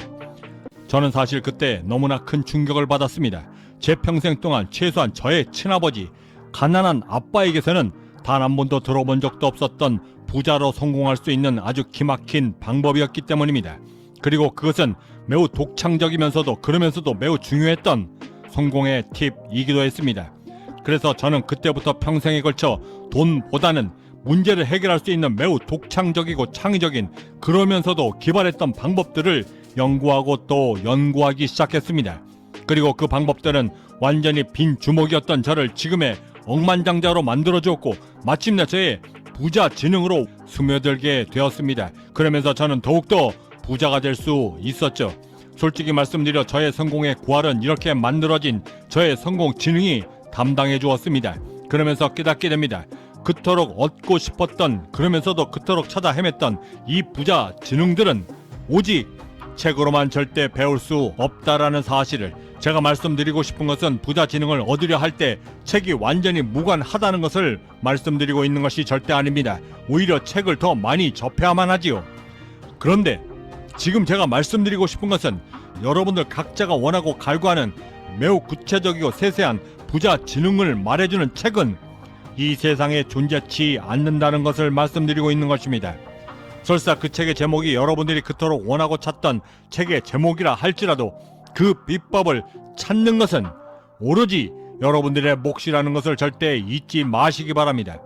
저는 사실 그때 너무나 큰 충격을 받았습니다. 제 평생 동안 최소한 저의 친아버지, 가난한 아빠에게서는 단 한 번도 들어본 적도 없었던 부자로 성공할 수 있는 아주 기막힌 방법이었기 때문입니다. 그리고 그것은 매우 독창적이면서도 그러면서도 매우 중요했던 성공의 팁이기도 했습니다. 그래서 저는 그때부터 평생에 걸쳐 돈보다는 문제를 해결할 수 있는 매우 독창적이고 창의적인 그러면서도 기발했던 방법들을 연구하고 또 연구하기 시작했습니다. 그리고 그 방법들은 완전히 빈 주먹이었던 저를 지금의 억만장자로 만들어주었고 마침내 저의 부자 지능으로 스며들게 되었습니다. 그러면서 저는 더욱더 부자가 될 수 있었죠. 솔직히 말씀드려 저의 성공의 구할은 이렇게 만들어진 저의 성공 지능이 담당해 주었습니다. 그러면서 깨닫게 됩니다. 그토록 얻고 싶었던 그러면서도 그토록 찾아 헤맸던 이 부자 지능들은 오직 책으로만 절대 배울 수 없다라는 사실을, 제가 말씀드리고 싶은 것은 부자 지능을 얻으려 할 때 책이 완전히 무관하다는 것을 말씀드리고 있는 것이 절대 아닙니다. 오히려 책을 더 많이 접해야만 하지요. 그런데 지금 제가 말씀드리고 싶은 것은 여러분들 각자가 원하고 갈구하는 매우 구체적이고 세세한 부자 지능을 말해주는 책은 이 세상에 존재치 않는다는 것을 말씀드리고 있는 것입니다. 설사 그 책의 제목이 여러분들이 그토록 원하고 찾던 책의 제목이라 할지라도 그 비법을 찾는 것은 오로지 여러분들의 몫이라는 것을 절대 잊지 마시기 바랍니다.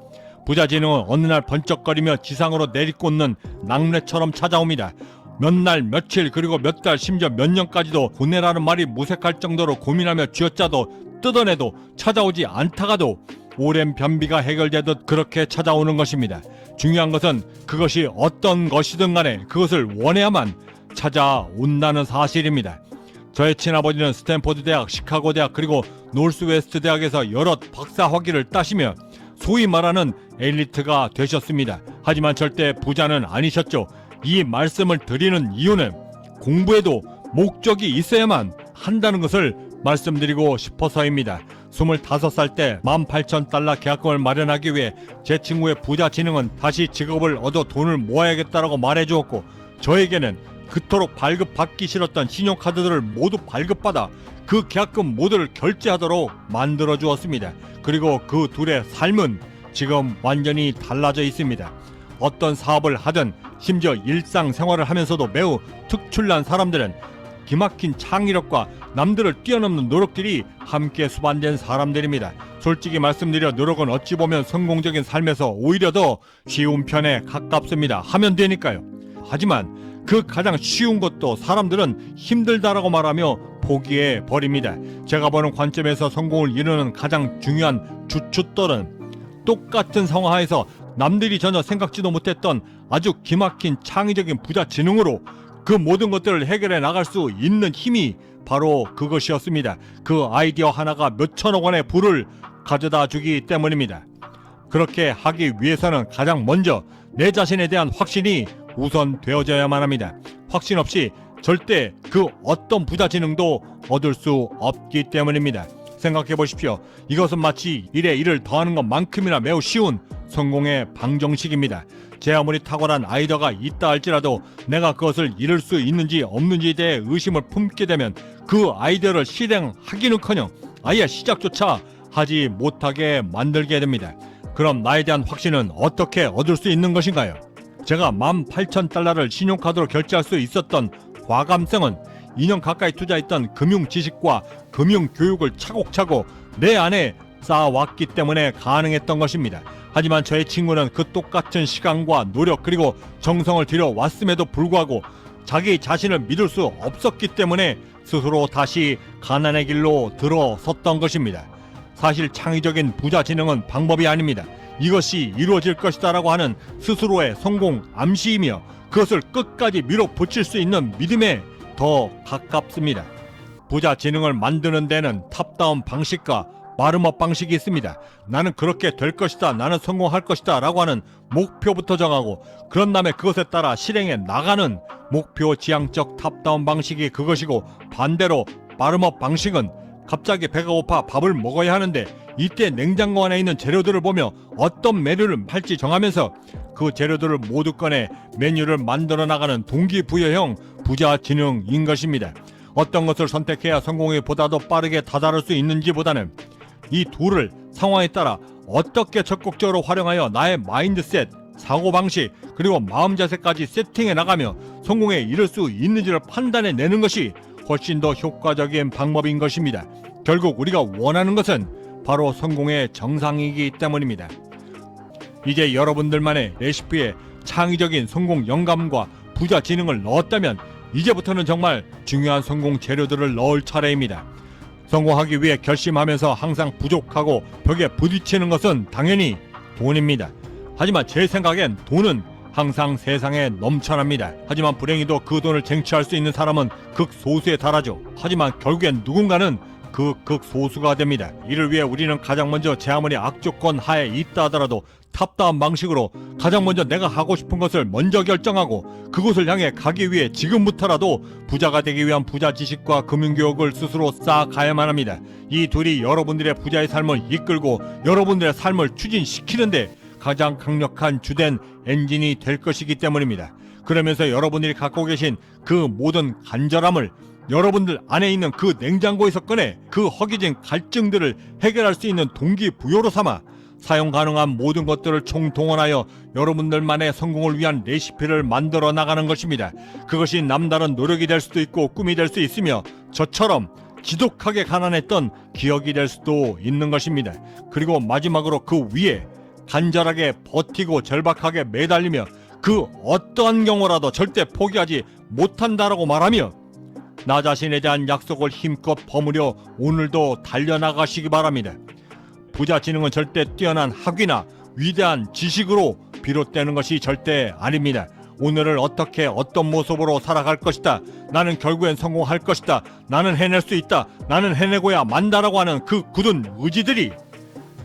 부자 지능은 어느 날 번쩍거리며 지상으로 내리꽂는 낙뢰처럼 찾아옵니다. 몇 날, 며칠, 그리고 몇 달, 심지어 몇 년까지도 고뇌라는 말이 무색할 정도로 고민하며 쥐어짜도 뜯어내도 찾아오지 않다가도 오랜 변비가 해결되듯 그렇게 찾아오는 것입니다. 중요한 것은 그것이 어떤 것이든 간에 그것을 원해야만 찾아온다는 사실입니다. 저의 친아버지는 스탠포드 대학, 시카고 대학, 그리고 노스웨스트 대학에서 여러 박사 학위를 따시며 소위 말하는 엘리트가 되셨습니다. 하지만 절대 부자는 아니셨죠. 이 말씀을 드리는 이유는 공부에도 목적이 있어야만 한다는 것을 말씀드리고 싶어서입니다. 25살 때 18,000달러 계약금을 마련하기 위해 제 친구의 부자 지능은 다시 직업을 얻어 돈을 모아야겠다라고 말해주었고, 저에게는 그토록 발급받기 싫었던 신용카드들을 모두 발급받아 그 계약금 모두를 결제하도록 만들어 주었습니다. 그리고 그 둘의 삶은 지금 완전히 달라져 있습니다. 어떤 사업을 하든 심지어 일상생활을 하면서도 매우 특출난 사람들은 기막힌 창의력과 남들을 뛰어넘는 노력들이 함께 수반된 사람들입니다. 솔직히 말씀드려 노력은 어찌 보면 성공적인 삶에서 오히려 더 쉬운 편에 가깝습니다. 하면 되니까요. 하지만 그 가장 쉬운 것도 사람들은 힘들다라고 말하며 포기해 버립니다. 제가 보는 관점에서 성공을 이루는 가장 중요한 주춧돌은 똑같은 상황하에서 남들이 전혀 생각지도 못했던 아주 기막힌 창의적인 부자 지능으로 그 모든 것들을 해결해 나갈 수 있는 힘이 바로 그것이었습니다. 그 아이디어 하나가 몇천억 원의 부를 가져다 주기 때문입니다. 그렇게 하기 위해서는 가장 먼저 내 자신에 대한 확신이 우선 되어져야만 합니다. 확신 없이 절대 그 어떤 부자 지능도 얻을 수 없기 때문입니다. 생각해 보십시오. 이것은 마치 1에 1을 더하는 것만큼이나 매우 쉬운 성공의 방정식입니다. 제 아무리 탁월한 아이디어가 있다 할지라도 내가 그것을 이룰 수 있는지 없는지에 대해 의심을 품게 되면 그 아이디어를 실행하기는커녕 아예 시작조차 하지 못하게 만들게 됩니다. 그럼 나에 대한 확신은 어떻게 얻을 수 있는 것인가요? 제가 18,000달러를 신용카드로 결제할 수 있었던 과감성은 2년 가까이 투자했던 금융 지식과 금융 교육을 차곡차곡 내 안에 쌓아왔기 때문에 가능했던 것입니다. 하지만 저의 친구는 그 똑같은 시간과 노력 그리고 정성을 들여왔음에도 불구하고 자기 자신을 믿을 수 없었기 때문에 스스로 다시 가난의 길로 들어섰던 것입니다. 사실 창의적인 부자 지능은 방법이 아닙니다. 이것이 이루어질 것이다 라고 하는 스스로의 성공 암시이며 그것을 끝까지 밀어붙일 수 있는 믿음에 더 가깝습니다. 부자 지능을 만드는 데는 탑다운 방식과 바름업 방식이 있습니다. 나는 그렇게 될 것이다, 나는 성공할 것이다 라고 하는 목표부터 정하고 그런 다음에 그것에 따라 실행해 나가는 목표 지향적 탑다운 방식이 그것이고, 반대로 바름업 방식은 갑자기 배가 고파 밥을 먹어야 하는데 이때 냉장고 안에 있는 재료들을 보며 어떤 메뉴를 할지 정하면서 그 재료들을 모두 꺼내 메뉴를 만들어 나가는 동기부여형 부자 진흥인 것입니다. 어떤 것을 선택해야 성공에 보다도 빠르게 다다를 수 있는지보다는 이 둘을 상황에 따라 어떻게 적극적으로 활용하여 나의 마인드셋, 사고방식, 그리고 마음 자세까지 세팅해 나가며 성공에 이를 수 있는지를 판단해 내는 것이 훨씬 더 효과적인 방법인 것입니다. 결국 우리가 원하는 것은 바로 성공의 정상이기 때문입니다. 이제 여러분들만의 레시피에 창의적인 성공 영감과 부자 지능을 넣었다면 이제부터는 정말 중요한 성공 재료들을 넣을 차례입니다. 성공하기 위해 결심하면서 항상 부족하고 벽에 부딪히는 것은 당연히 돈입니다. 하지만 제 생각엔 돈은 항상 세상에 넘쳐납니다. 하지만 불행히도 그 돈을 쟁취할 수 있는 사람은 극소수에 달하죠. 하지만 결국엔 누군가는 그 극소수가 됩니다. 이를 위해 우리는 가장 먼저 제 아무리 악조건 하에 있다 하더라도 탑다운 방식으로 가장 먼저 내가 하고 싶은 것을 먼저 결정하고 그곳을 향해 가기 위해 지금부터라도 부자가 되기 위한 부자 지식과 금융교육을 스스로 쌓아가야만 합니다. 이 둘이 여러분들의 부자의 삶을 이끌고 여러분들의 삶을 추진시키는데 가장 강력한 주된 엔진이 될 것이기 때문입니다. 그러면서 여러분들이 갖고 계신 그 모든 간절함을 여러분들 안에 있는 그 냉장고에서 꺼내 그 허기진 갈증들을 해결할 수 있는 동기부여로 삼아 사용 가능한 모든 것들을 총동원하여 여러분들만의 성공을 위한 레시피를 만들어 나가는 것입니다. 그것이 남다른 노력이 될 수도 있고 꿈이 될 수 있으며 저처럼 지독하게 가난했던 기억이 될 수도 있는 것입니다. 그리고 마지막으로 그 위에 간절하게 버티고 절박하게 매달리며 그 어떠한 경우라도 절대 포기하지 못한다라고 말하며 나 자신에 대한 약속을 힘껏 버무려 오늘도 달려나가시기 바랍니다. 부자 지능은 절대 뛰어난 학위나 위대한 지식으로 비롯되는 것이 절대 아닙니다. 오늘을 어떻게 어떤 모습으로 살아갈 것이다. 나는 결국엔 성공할 것이다. 나는 해낼 수 있다. 나는 해내고야 만다라고 하는 그 굳은 의지들이,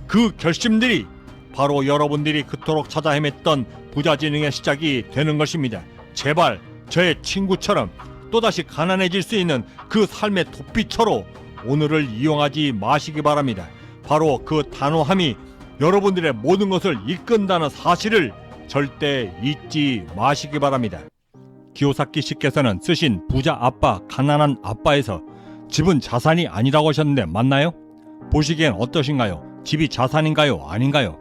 그 결심들이 바로 여러분들이 그토록 찾아 헤맸던 부자 지능의 시작이 되는 것입니다. 제발 저의 친구처럼 또다시 가난해질 수 있는 그 삶의 도피처로 오늘을 이용하지 마시기 바랍니다. 바로 그 단호함이 여러분들의 모든 것을 이끈다는 사실을 절대 잊지 마시기 바랍니다. 기요사키 씨께서는 쓰신 부자 아빠, 가난한 아빠에서 집은 자산이 아니라고 하셨는데 맞나요? 보시기엔 어떠신가요? 집이 자산인가요? 아닌가요?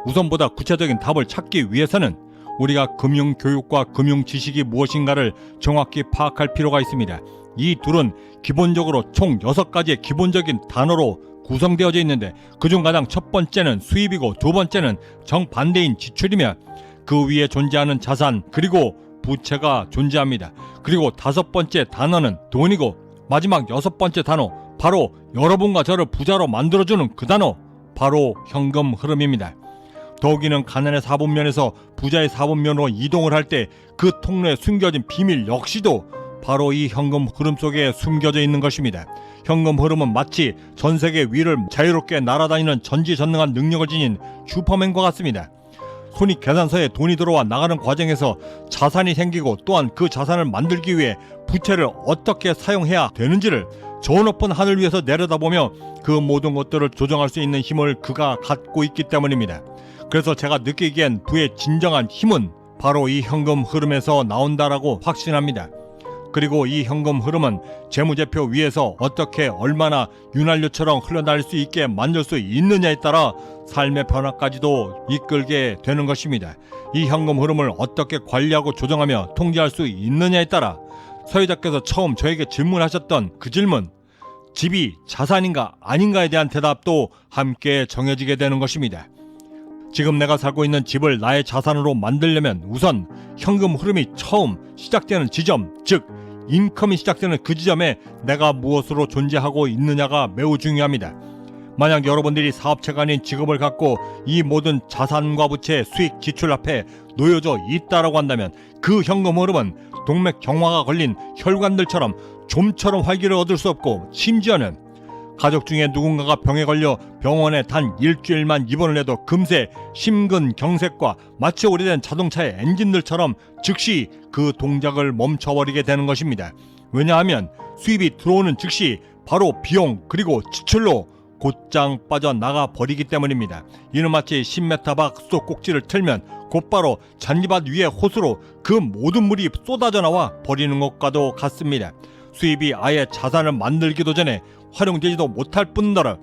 우선보다 구체적인 답을 찾기 위해서는 우리가 금융교육과 금융지식이 무엇인가를 정확히 파악할 필요가 있습니다. 이 둘은 기본적으로 총 6가지의 기본적인 단어로 구성되어져 있는데 그중 가장 첫 번째는 수입이고 두 번째는 정반대인 지출이며 그 위에 존재하는 자산 그리고 부채가 존재합니다. 그리고 다섯 번째 단어는 돈이고 마지막 여섯 번째 단어 바로 여러분과 저를 부자로 만들어주는 그 단어 바로 현금 흐름입니다. 더욱이는 가난의 4분면에서 부자의 4분면으로 이동을 할 때 그 통로에 숨겨진 비밀 역시도 바로 이 현금 흐름 속에 숨겨져 있는 것입니다. 현금 흐름은 마치 전 세계 위를 자유롭게 날아다니는 전지전능한 능력을 지닌 슈퍼맨과 같습니다. 손익 계산서에 돈이 들어와 나가는 과정에서 자산이 생기고 또한 그 자산을 만들기 위해 부채를 어떻게 사용해야 되는지를 저 높은 하늘 위에서 내려다보며 그 모든 것들을 조정할 수 있는 힘을 그가 갖고 있기 때문입니다. 그래서 제가 느끼기엔 부의 진정한 힘은 바로 이 현금 흐름에서 나온다라고 확신합니다. 그리고 이 현금 흐름은 재무제표 위에서 어떻게 얼마나 윤활유처럼 흘러다닐 수 있게 만들 수 있느냐에 따라 삶의 변화까지도 이끌게 되는 것입니다. 이 현금 흐름을 어떻게 관리하고 조정하며 통제할 수 있느냐에 따라 서유자께서 처음 저에게 질문하셨던 그 질문, 집이 자산인가 아닌가에 대한 대답도 함께 정해지게 되는 것입니다. 지금 내가 살고 있는 집을 나의 자산으로 만들려면 우선 현금 흐름이 처음 시작되는 지점, 즉 인컴이 시작되는 그 지점에 내가 무엇으로 존재하고 있느냐가 매우 중요합니다. 만약 여러분들이 사업체가 아닌 직업을 갖고 이 모든 자산과 부채, 수익, 지출 앞에 놓여져 있다라고 한다면 그 현금 흐름은 동맥경화가 걸린 혈관들처럼 좀처럼 활기를 얻을 수 없고 심지어는 가족 중에 누군가가 병에 걸려 병원에 단 일주일만 입원을 해도 금세 심근경색과 마치 오래된 자동차의 엔진들처럼 즉시 그 동작을 멈춰버리게 되는 것입니다. 왜냐하면 수입이 들어오는 즉시 바로 비용 그리고 지출로 곧장 빠져나가 버리기 때문입니다. 이는 마치 10m 밖 수도꼭지를 틀면 곧바로 잔디밭 위에 호수로 그 모든 물이 쏟아져 나와 버리는 것과도 같습니다. 수입이 아예 자산을 만들기도 전에 활용되지도 못할 뿐더러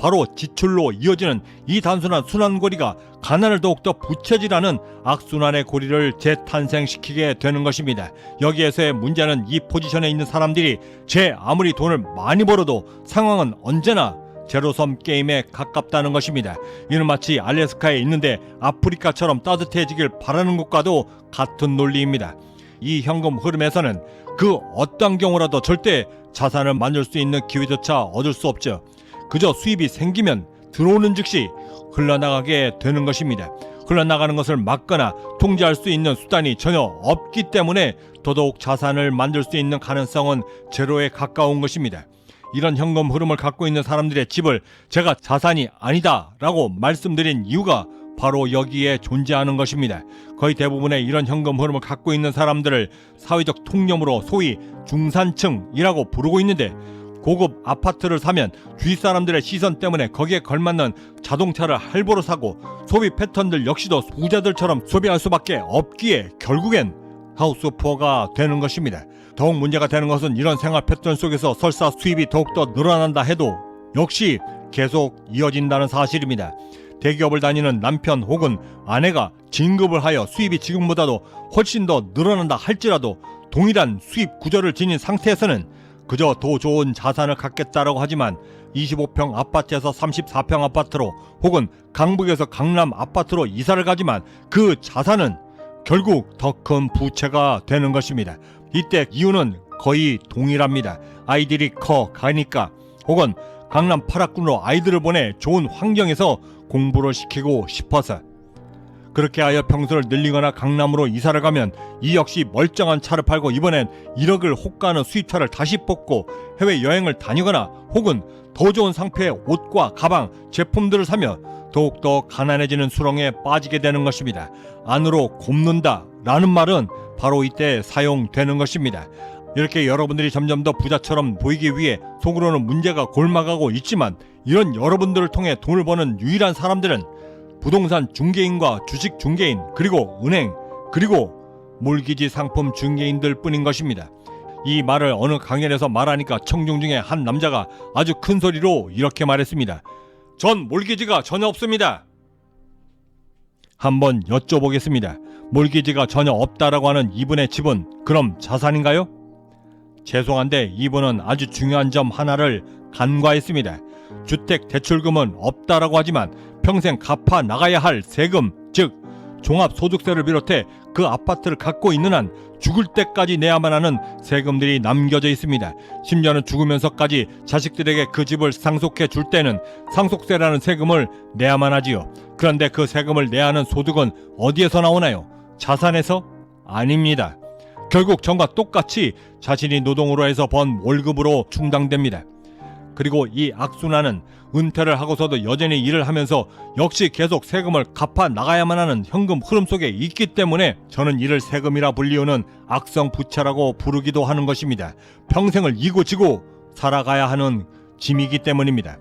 바로 지출로 이어지는 이 단순한 순환고리가 가난을 더욱더 부채질하는 악순환의 고리를 재탄생시키게 되는 것입니다. 여기에서의 문제는 이 포지션에 있는 사람들이 아무리 돈을 많이 벌어도 상황은 언제나 제로섬 게임에 가깝다는 것입니다. 이는 마치 알래스카에 있는데 아프리카처럼 따뜻해지길 바라는 것과도 같은 논리입니다. 이 현금 흐름에서는 그 어떠한 경우라도 절대 자산을 만들 수 있는 기회조차 얻을 수 없죠. 그저 수입이 생기면 들어오는 즉시 흘러나가게 되는 것입니다. 흘러나가는 것을 막거나 통제할 수 있는 수단이 전혀 없기 때문에 더더욱 자산을 만들 수 있는 가능성은 제로에 가까운 것입니다. 이런 현금 흐름을 갖고 있는 사람들의 집을 제가 자산이 아니다 라고 말씀드린 이유가 바로 여기에 존재하는 것입니다. 거의 대부분의 이런 현금 흐름을 갖고 있는 사람들을 사회적 통념으로 소위 중산층이라고 부르고 있는데, 고급 아파트를 사면 주위 사람들의 시선 때문에 거기에 걸맞는 자동차를 할부로 사고 소비 패턴들 역시도 부자들처럼 소비할 수밖에 없기에 결국엔 하우스푸어가 되는 것입니다. 더욱 문제가 되는 것은 이런 생활 패턴 속에서 설사 수입이 더욱더 늘어난다 해도 역시 계속 이어진다는 사실입니다. 대기업을 다니는 남편 혹은 아내가 진급을 하여 수입이 지금보다도 훨씬 더 늘어난다 할지라도 동일한 수입 구조를 지닌 상태에서는 그저 더 좋은 자산을 갖겠다라고 하지만 25평 아파트에서 34평 아파트로 혹은 강북에서 강남 아파트로 이사를 가지만 그 자산은 결국 더 큰 부채가 되는 것입니다. 이때 이유는 거의 동일합니다. 아이들이 커 가니까 혹은 강남 8학군으로 아이들을 보내 좋은 환경에서 공부를 시키고 싶어서. 그렇게 하여 평수를 늘리거나 강남으로 이사를 가면 이 역시 멀쩡한 차를 팔고 이번엔 1억을 호가하는 수입차를 다시 뽑고 해외여행을 다니거나 혹은 더 좋은 상표의 옷과 가방, 제품들을 사며 더욱더 가난해지는 수렁에 빠지게 되는 것입니다. 안으로 곱는다 라는 말은 바로 이때 사용되는 것입니다. 이렇게 여러분들이 점점 더 부자처럼 보이기 위해 속으로는 문제가 골마가고 있지만, 이런 여러분들을 통해 돈을 버는 유일한 사람들은 부동산 중개인과 주식 중개인, 그리고 은행, 그리고 몰기지 상품 중개인들 뿐인 것입니다. 이 말을 어느 강연에서 말하니까 청중 중에 한 남자가 아주 큰 소리로 이렇게 말했습니다. 전 몰기지가 전혀 없습니다. 한번 여쭤보겠습니다. 몰기지가 전혀 없다라고 하는 이분의 집은 그럼 자산인가요? 죄송한데 이분은 아주 중요한 점 하나를 간과했습니다. 주택 대출금은 없다라고 하지만 평생 갚아 나가야 할 세금, 즉 종합소득세를 비롯해 그 아파트를 갖고 있는 한 죽을 때까지 내야만 하는 세금들이 남겨져 있습니다. 심지어는 죽으면서까지 자식들에게 그 집을 상속해 줄 때는 상속세라는 세금을 내야만 하지요. 그런데 그 세금을 내야 하는 소득은 어디에서 나오나요? 자산에서? 아닙니다. 결국 전과 똑같이 자신이 노동으로 해서 번 월급으로 충당됩니다. 그리고 이 악순환은 은퇴를 하고서도 여전히 일을 하면서 역시 계속 세금을 갚아 나가야만 하는 현금 흐름 속에 있기 때문에 저는 이를 세금이라 불리우는 악성 부채라고 부르기도 하는 것입니다. 평생을 이고지고 살아가야 하는 짐이기 때문입니다.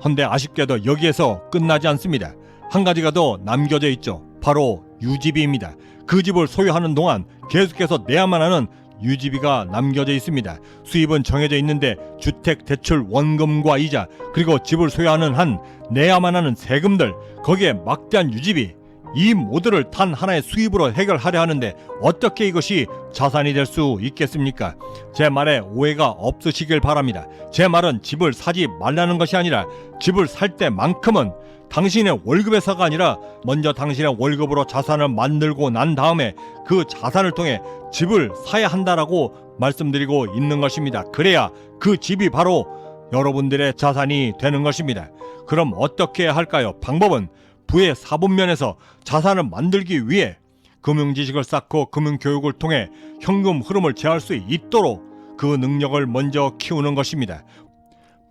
헌데 아쉽게도 여기에서 끝나지 않습니다. 한 가지가 더 남겨져 있죠. 바로 유지비입니다. 그 집을 소유하는 동안 계속해서 내야만 하는 유지비가 남겨져 있습니다. 수입은 정해져 있는데 주택 대출 원금과 이자, 그리고 집을 소유하는 한 내야만 하는 세금들, 거기에 막대한 유지비, 이 모두를 단 하나의 수입으로 해결하려 하는데 어떻게 이것이 자산이 될 수 있겠습니까? 제 말에 오해가 없으시길 바랍니다. 제 말은 집을 사지 말라는 것이 아니라 집을 살 때만큼은 당신의 월급에서가 아니라 먼저 당신의 월급으로 자산을 만들고 난 다음에 그 자산을 통해 집을 사야 한다라고 말씀드리고 있는 것입니다. 그래야 그 집이 바로 여러분들의 자산이 되는 것입니다. 그럼 어떻게 해야 할까요? 방법은 부의 사분면에서 자산을 만들기 위해 금융지식을 쌓고 금융교육을 통해 현금 흐름을 제어할 수 있도록 그 능력을 먼저 키우는 것입니다.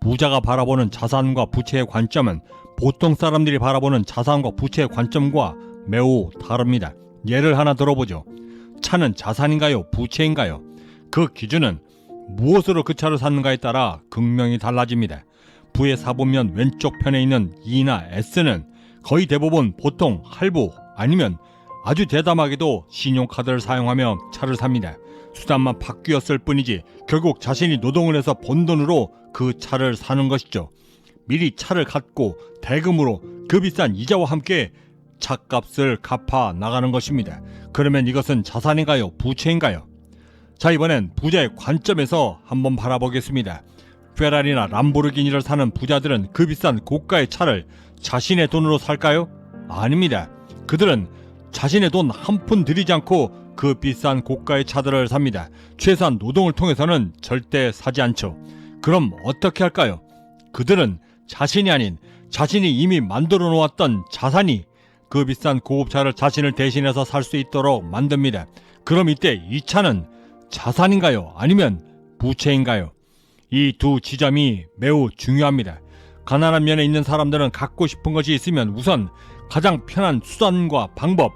부자가 바라보는 자산과 부채의 관점은 보통 사람들이 바라보는 자산과 부채의 관점과 매우 다릅니다. 예를 하나 들어보죠. 차는 자산인가요? 부채인가요? 그 기준은 무엇으로 그 차를 샀는가에 따라 극명히 달라집니다. 부의 사분면 왼쪽 편에 있는 E나 S는 거의 대부분 보통 할부 아니면 아주 대담하게도 신용카드를 사용하며 차를 삽니다. 수단만 바뀌었을 뿐이지 결국 자신이 노동을 해서 번 돈으로 그 차를 사는 것이죠. 미리 차를 갖고 대금으로 그 비싼 이자와 함께 차값을 갚아 나가는 것입니다. 그러면 이것은 자산인가요? 부채인가요? 자, 이번엔 부자의 관점에서 한번 바라보겠습니다. 페라리나 람보르기니를 사는 부자들은 그 비싼 고가의 차를 자신의 돈으로 살까요? 아닙니다. 그들은 자신의 돈 한 푼 들이지 않고 그 비싼 고가의 차들을 삽니다. 최소한 노동을 통해서는 절대 사지 않죠. 그럼 어떻게 할까요? 그들은 자신이 아닌 자신이 이미 만들어 놓았던 자산이 그 비싼 고급차를 자신을 대신해서 살 수 있도록 만듭니다. 그럼 이때 이 차는 자산인가요? 아니면 부채인가요? 이 두 지점이 매우 중요합니다. 가난한 면에 있는 사람들은 갖고 싶은 것이 있으면 우선 가장 편한 수단과 방법,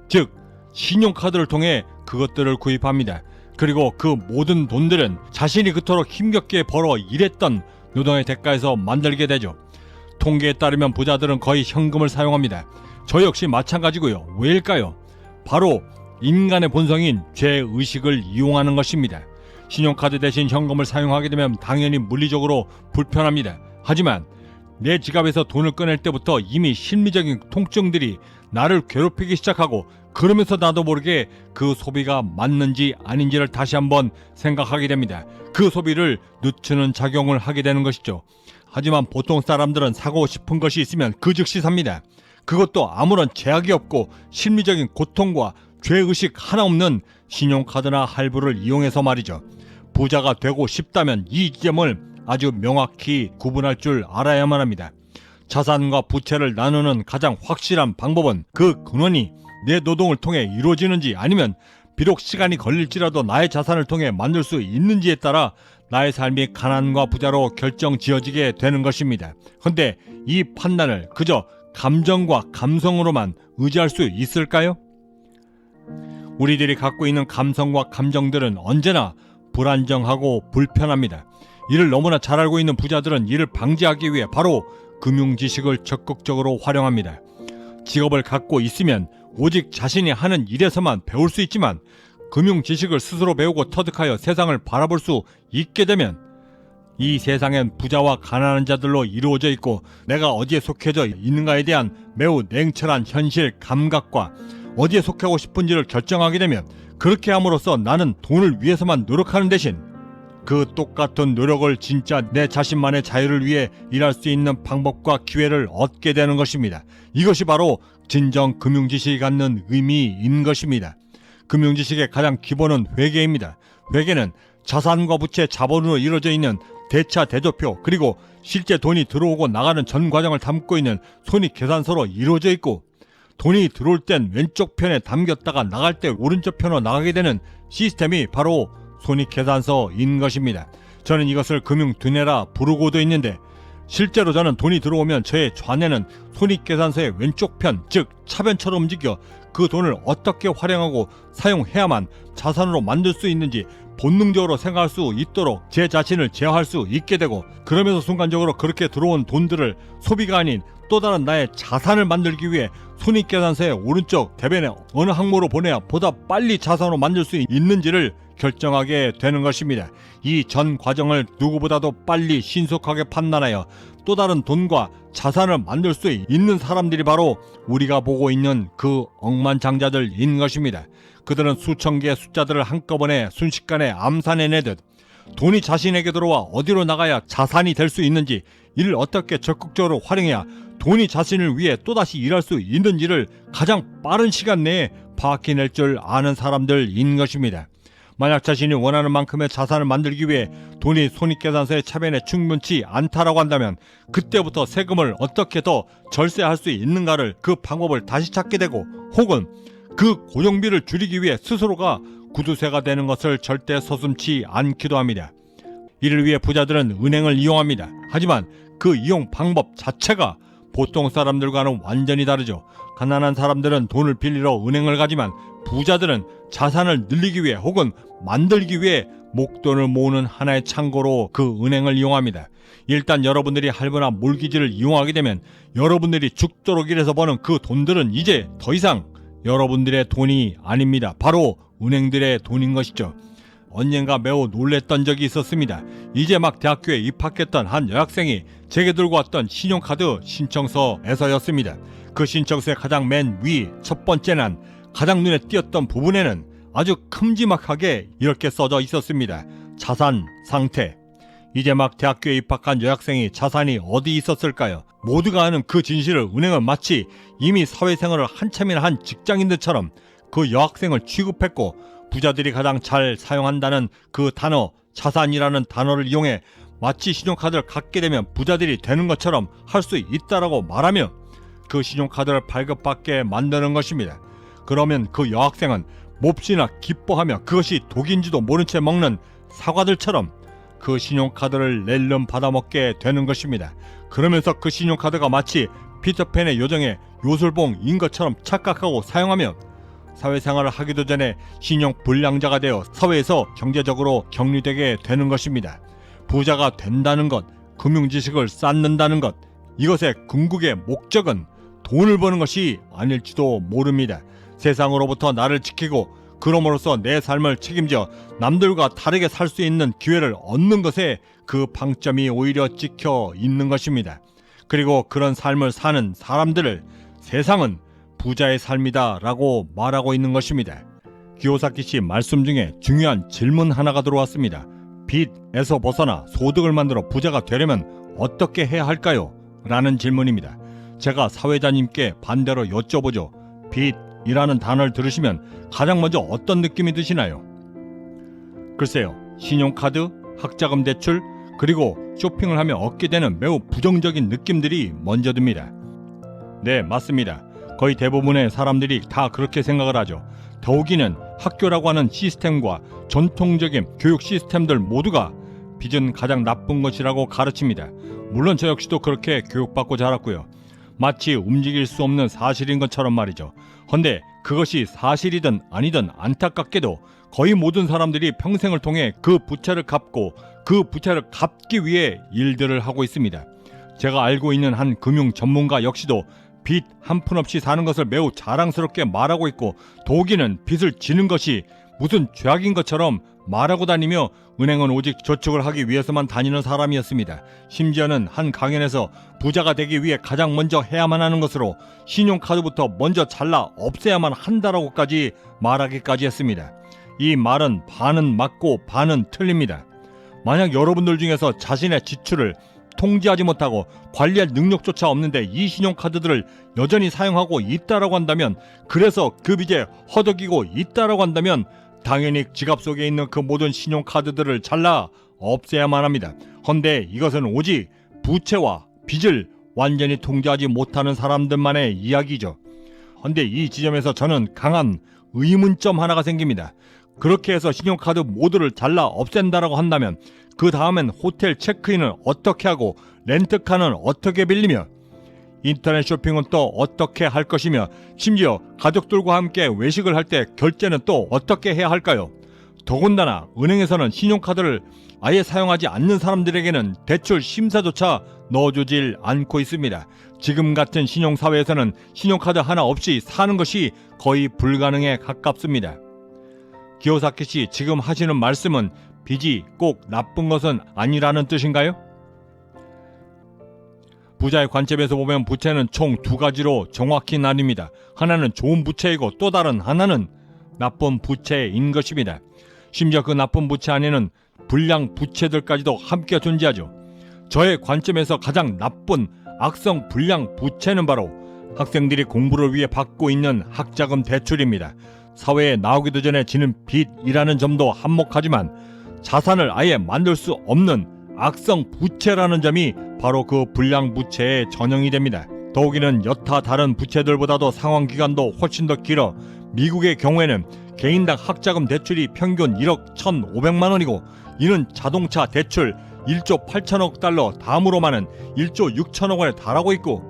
즉 신용카드를 통해 그것들을 구입합니다. 그리고 그 모든 돈들은 자신이 그토록 힘겹게 벌어 일했던 노동의 대가에서 만들게 되죠. 통계에 따르면 부자들은 거의 현금을 사용합니다. 저 역시 마찬가지고요. 왜일까요? 바로 인간의 본성인 죄의식을 이용하는 것입니다. 신용카드 대신 현금을 사용하게 되면 당연히 물리적으로 불편합니다. 하지만 내 지갑에서 돈을 꺼낼 때부터 이미 심리적인 통증들이 나를 괴롭히기 시작하고, 그러면서 나도 모르게 그 소비가 맞는지 아닌지를 다시 한번 생각하게 됩니다. 그 소비를 늦추는 작용을 하게 되는 것이죠. 하지만 보통 사람들은 사고 싶은 것이 있으면 그 즉시 삽니다. 그것도 아무런 제약이 없고 심리적인 고통과 죄의식 하나 없는 신용카드나 할부를 이용해서 말이죠. 부자가 되고 싶다면 이 지점을 아주 명확히 구분할 줄 알아야만 합니다. 자산과 부채를 나누는 가장 확실한 방법은 그 근원이 내 노동을 통해 이루어지는지, 아니면 비록 시간이 걸릴지라도 나의 자산을 통해 만들 수 있는지에 따라 나의 삶이 가난과 부자로 결정지어지게 되는 것입니다. 그런데 이 판단을 그저 감정과 감성으로만 의지할 수 있을까요? 우리들이 갖고 있는 감성과 감정들은 언제나 불안정하고 불편합니다. 이를 너무나 잘 알고 있는 부자들은 이를 방지하기 위해 바로 금융지식을 적극적으로 활용합니다. 직업을 갖고 있으면 오직 자신이 하는 일에서만 배울 수 있지만, 금융지식을 스스로 배우고 터득하여 세상을 바라볼 수 있게 되면 이 세상엔 부자와 가난한 자들로 이루어져 있고, 내가 어디에 속해져 있는가에 대한 매우 냉철한 현실 감각과 어디에 속하고 싶은지를 결정하게 되면, 그렇게 함으로써 나는 돈을 위해서만 노력하는 대신 그 똑같은 노력을 진짜 내 자신만의 자유를 위해 일할 수 있는 방법과 기회를 얻게 되는 것입니다. 이것이 바로 진정 금융지식이 갖는 의미인 것입니다. 금융지식의 가장 기본은 회계입니다. 회계는 자산과 부채, 자본으로 이루어져 있는 대차, 대조표, 그리고 실제 돈이 들어오고 나가는 전 과정을 담고 있는 손익계산서로 이루어져 있고, 돈이 들어올 땐 왼쪽 편에 담겼다가 나갈 때 오른쪽 편으로 나가게 되는 시스템이 바로 손익계산서인 것입니다. 저는 이것을 금융두뇌라 부르고도 있는데, 실제로 저는 돈이 들어오면 저의 좌뇌는 손익계산서의 왼쪽 편, 즉 차변처럼 움직여 그 돈을 어떻게 활용하고 사용해야만 자산으로 만들 수 있는지 본능적으로 생각할 수 있도록 제 자신을 제어할 수 있게 되고, 그러면서 순간적으로 그렇게 들어온 돈들을 소비가 아닌 또 다른 나의 자산을 만들기 위해 손익계산서의 오른쪽 대변에 어느 항목으로 보내야 보다 빨리 자산으로 만들 수 있는지를 결정하게 되는 것입니다. 이 전 과정을 누구보다도 빨리 신속하게 판단하여 또 다른 돈과 자산을 만들 수 있는 사람들이 바로 우리가 보고 있는 그 억만장자들인 것입니다. 그들은 수천 개의 숫자들을 한꺼번에 순식간에 암산해내듯 돈이 자신에게 들어와 어디로 나가야 자산이 될 수 있는지, 이를 어떻게 적극적으로 활용해야 돈이 자신을 위해 또다시 일할 수 있는지를 가장 빠른 시간 내에 파악해낼 줄 아는 사람들인 것입니다. 만약 자신이 원하는 만큼의 자산을 만들기 위해 돈이 손익계산서의 차변에 충분치 않다라고 한다면, 그때부터 세금을 어떻게 더 절세할 수 있는가를, 그 방법을 다시 찾게 되고, 혹은 그 고정비를 줄이기 위해 스스로가 구두쇠가 되는 것을 절대 서슴지 않기도 합니다. 이를 위해 부자들은 은행을 이용합니다. 하지만 그 이용 방법 자체가 보통 사람들과는 완전히 다르죠. 가난한 사람들은 돈을 빌리러 은행을 가지만, 부자들은 자산을 늘리기 위해 혹은 만들기 위해 목돈을 모으는 하나의 창고로 그 은행을 이용합니다. 일단 여러분들이 할부나 몰기지를 이용하게 되면 여러분들이 죽도록 일해서 버는 그 돈들은 이제 더 이상 여러분들의 돈이 아닙니다. 바로 은행들의 돈인 것이죠. 언젠가 매우 놀랬던 적이 있었습니다. 이제 막 대학교에 입학했던 한 여학생이 제게 들고 왔던 신용카드 신청서에서였습니다. 그 신청서의 가장 맨 위 첫 번째 난 가장 눈에 띄었던 부분에는 아주 큼지막하게 이렇게 써져 있었습니다. 자산 상태. 이제 막 대학교에 입학한 여학생이 자산이 어디 있었을까요? 모두가 아는 그 진실을 은행은 마치 이미 사회생활을 한참이나 한 직장인들처럼 그 여학생을 취급했고, 부자들이 가장 잘 사용한다는 그 단어 자산이라는 단어를 이용해 마치 신용카드를 갖게 되면 부자들이 되는 것처럼 할 수 있다라고 말하며 그 신용카드를 발급받게 만드는 것입니다. 그러면 그 여학생은 몹시나 기뻐하며 그것이 독인지도 모른 채 먹는 사과들처럼 그 신용카드를 낼름 받아먹게 되는 것입니다. 그러면서 그 신용카드가 마치 피터팬의 요정의 요술봉인 것처럼 착각하고 사용하며 사회생활을 하기도 전에 신용불량자가 되어 사회에서 경제적으로 격리되게 되는 것입니다. 부자가 된다는 것, 금융지식을 쌓는다는 것, 이것의 궁극의 목적은 돈을 버는 것이 아닐지도 모릅니다. 세상으로부터 나를 지키고 그럼으로써 내 삶을 책임져 남들과 다르게 살 수 있는 기회를 얻는 것에 그 방점이 오히려 찍혀 있는 것입니다. 그리고 그런 삶을 사는 사람들을 세상은 부자의 삶이다 라고 말하고 있는 것입니다. 기요사키 씨 말씀 중에 중요한 질문 하나가 들어왔습니다. 빚에서 벗어나 소득을 만들어 부자가 되려면 어떻게 해야 할까요? 라는 질문입니다. 제가 사회자님께 반대로 여쭤보죠. 빚이라는 단어를 들으시면 가장 먼저 어떤 느낌이 드시나요? 글쎄요, 신용카드, 학자금 대출, 그리고 쇼핑을 하며 얻게 되는 매우 부정적인 느낌들이 먼저 듭니다. 네, 맞습니다. 거의 대부분의 사람들이 다 그렇게 생각을 하죠. 더욱이는 학교라고 하는 시스템과 전통적인 교육 시스템들 모두가 빚은 가장 나쁜 것이라고 가르칩니다. 물론 저 역시도 그렇게 교육받고 자랐고요. 마치 움직일 수 없는 사실인 것처럼 말이죠. 헌데 그것이 사실이든 아니든 안타깝게도 거의 모든 사람들이 평생을 통해 그 부채를 갚고 그 부채를 갚기 위해 일들을 하고 있습니다. 제가 알고 있는 한 금융 전문가 역시도 빚 한 푼 없이 사는 것을 매우 자랑스럽게 말하고 있고, 독일은 빚을 지는 것이 무슨 죄악인 것처럼 말하고 다니며 은행은 오직 저축을 하기 위해서만 다니는 사람이었습니다. 심지어는 한 강연에서 부자가 되기 위해 가장 먼저 해야만 하는 것으로 신용카드부터 먼저 잘라 없애야만 한다라고까지 말하기까지 했습니다. 이 말은 반은 맞고 반은 틀립니다. 만약 여러분들 중에서 자신의 지출을 통제하지 못하고 관리할 능력조차 없는데 이 신용카드들을 여전히 사용하고 있다라고 한다면, 그래서 그 빚에 허덕이고 있다라고 한다면 당연히 지갑 속에 있는 그 모든 신용카드들을 잘라 없애야만 합니다. 헌데 이것은 오직 부채와 빚을 완전히 통제하지 못하는 사람들만의 이야기죠. 헌데 이 지점에서 저는 강한 의문점 하나가 생깁니다. 그렇게 해서 신용카드 모두를 잘라 없앤다라고 한다면 그 다음엔 호텔 체크인을 어떻게 하고, 렌트카는 어떻게 빌리며, 인터넷 쇼핑은 또 어떻게 할 것이며, 심지어 가족들과 함께 외식을 할 때 결제는 또 어떻게 해야 할까요? 더군다나 은행에서는 신용카드를 아예 사용하지 않는 사람들에게는 대출 심사조차 넣어주질 않고 있습니다. 지금 같은 신용사회에서는 신용카드 하나 없이 사는 것이 거의 불가능에 가깝습니다. 기요사키 씨, 지금 하시는 말씀은 빚이 꼭 나쁜 것은 아니라는 뜻인가요? 부자의 관점에서 보면 부채는 총 두 가지로 정확히 나뉩니다. 하나는 좋은 부채이고 또 다른 하나는 나쁜 부채인 것입니다. 심지어 그 나쁜 부채 안에는 불량 부채들까지도 함께 존재하죠. 저의 관점에서 가장 나쁜 악성 불량 부채는 바로 학생들이 공부를 위해 받고 있는 학자금 대출입니다. 사회에 나오기도 전에 지는 빚이라는 점도 한몫하지만 자산을 아예 만들 수 없는 악성 부채라는 점이 바로 그 불량 부채의 전형이 됩니다. 더욱이는 여타 다른 부채들보다도 상환 기간도 훨씬 더 길어 미국의 경우에는 개인당 학자금 대출이 평균 1억 1,500만 원이고, 이는 자동차 대출 1조 8천억 달러, 다음으로만은 1조 6천억 원에 달하고 있고,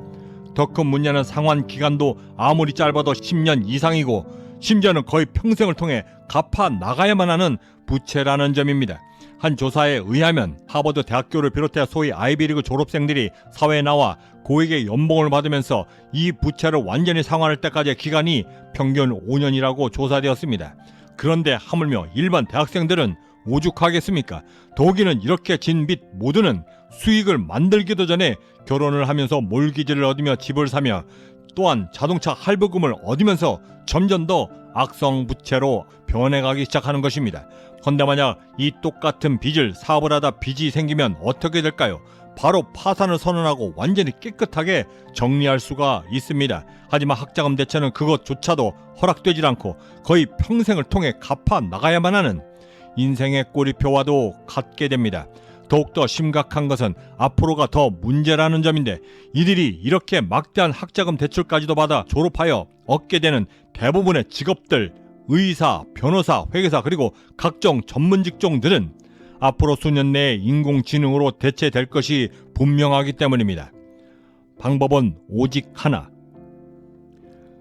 더 큰 문제는 상환 기간도 아무리 짧아도 10년 이상이고 심지어는 거의 평생을 통해 갚아 나가야만 하는 부채라는 점입니다. 한 조사에 의하면 하버드 대학교를 비롯해 소위 아이비리그 졸업생들이 사회에 나와 고액의 연봉을 받으면서 이 부채를 완전히 상환할 때까지의 기간이 평균 5년이라고 조사되었습니다. 그런데 하물며 일반 대학생들은 오죽하겠습니까? 더욱이는 이렇게 진 빚 모두는 수익을 만들기도 전에 결혼을 하면서 몰기지를 얻으며 집을 사며 또한 자동차 할부금을 얻으면서 점점 더 악성부채로 변해가기 시작하는 것입니다. 헌데 만약 이 똑같은 빚을 사업을 하다 빚이 생기면 어떻게 될까요? 바로 파산을 선언하고 완전히 깨끗하게 정리할 수가 있습니다. 하지만 학자금 대체는 그것조차도 허락되질 않고 거의 평생을 통해 갚아 나가야만 하는 인생의 꼬리표와도 같게 됩니다. 더욱더 심각한 것은 앞으로가 더 문제라는 점인데 이들이 이렇게 막대한 학자금 대출까지도 받아 졸업하여 얻게 되는 대부분의 직업들, 의사, 변호사, 회계사 그리고 각종 전문 직종들은 앞으로 수년 내에 인공지능으로 대체될 것이 분명하기 때문입니다. 방법은 오직 하나.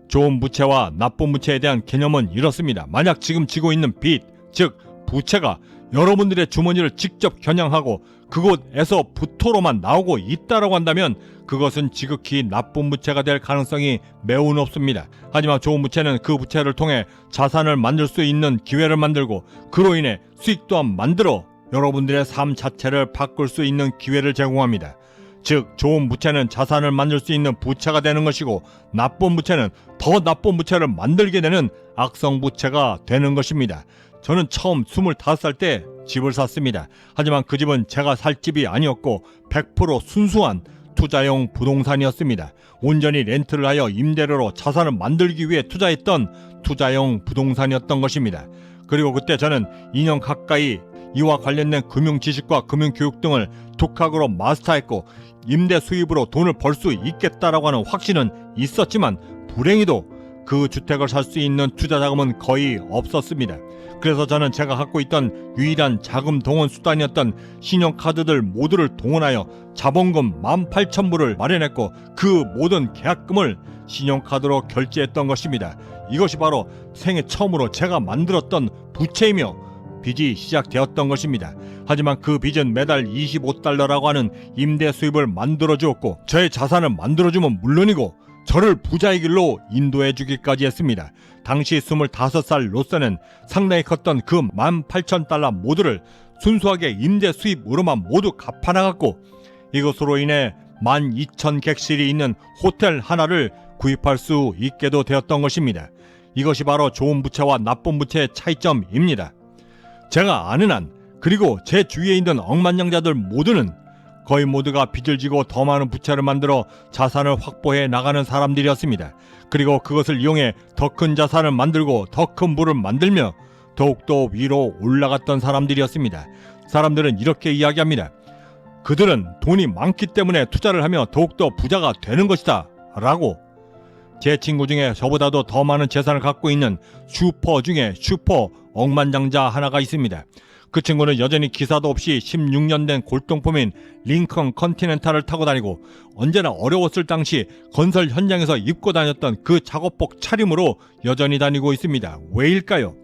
좋은 부채와 나쁜 부채에 대한 개념은 이렇습니다. 만약 지금 지고 있는 빚, 즉 부채가 여러분들의 주머니를 직접 겨냥하고 그곳에서 부토로만 나오고 있다라고 한다면 그것은 지극히 나쁜 부채가 될 가능성이 매우 높습니다. 하지만 좋은 부채는 그 부채를 통해 자산을 만들 수 있는 기회를 만들고 그로 인해 수익 또한 만들어 여러분들의 삶 자체를 바꿀 수 있는 기회를 제공합니다. 즉 좋은 부채는 자산을 만들 수 있는 부채가 되는 것이고 나쁜 부채는 더 나쁜 부채를 만들게 되는 악성 부채가 되는 것입니다. 저는 처음 25살 때 집을 샀습니다. 하지만 그 집은 제가 살 집이 아니었고 100% 순수한 투자용 부동산이었습니다. 온전히 렌트를 하여 임대료로 자산을 만들기 위해 투자했던 투자용 부동산이었던 것입니다. 그리고 그때 저는 2년 가까이 이와 관련된 금융 지식과 금융 교육 등을 독학으로 마스터했고 임대 수입으로 돈을 벌 수 있겠다라고 하는 확신은 있었지만 불행히도 그 주택을 살 수 있는 투자 자금은 거의 없었습니다. 그래서 저는 제가 갖고 있던 유일한 자금 동원 수단이었던 신용카드들 모두를 동원하여 자본금 18,000불을 마련했고 그 모든 계약금을 신용카드로 결제했던 것입니다. 이것이 바로 생애 처음으로 제가 만들었던 부채이며 빚이 시작되었던 것입니다. 하지만 그 빚은 매달 $25라고 하는 임대 수입을 만들어주었고 저의 자산을 만들어주면 물론이고 저를 부자의 길로 인도해주기까지 했습니다. 당시 25살 로서는 상당히 컸던 그 $18,000 모두를 순수하게 임대 수입으로만 모두 갚아나갔고 이것으로 인해 12,000객실이 있는 호텔 하나를 구입할 수 있게도 되었던 것입니다. 이것이 바로 좋은 부채와 나쁜 부채의 차이점입니다. 제가 아는 한 그리고 제 주위에 있는 억만장자들 모두는 거의 모두가 빚을 지고 더 많은 부채를 만들어 자산을 확보해 나가는 사람들이었습니다. 그리고 그것을 이용해 더 큰 자산을 만들고 더 큰 부를 만들며 더욱더 위로 올라갔던 사람들이었습니다. 사람들은 이렇게 이야기합니다. 그들은 돈이 많기 때문에 투자를 하며 더욱더 부자가 되는 것이다 라고. 제 친구 중에 저보다도 더 많은 재산을 갖고 있는 슈퍼 중에 슈퍼 억만장자 하나가 있습니다. 그 친구는 여전히 기사도 없이 16년 된 골동품인 링컨 컨티넨탈을 타고 다니고 언제나 어려웠을 당시 건설 현장에서 입고 다녔던 그 작업복 차림으로 여전히 다니고 있습니다. 왜일까요?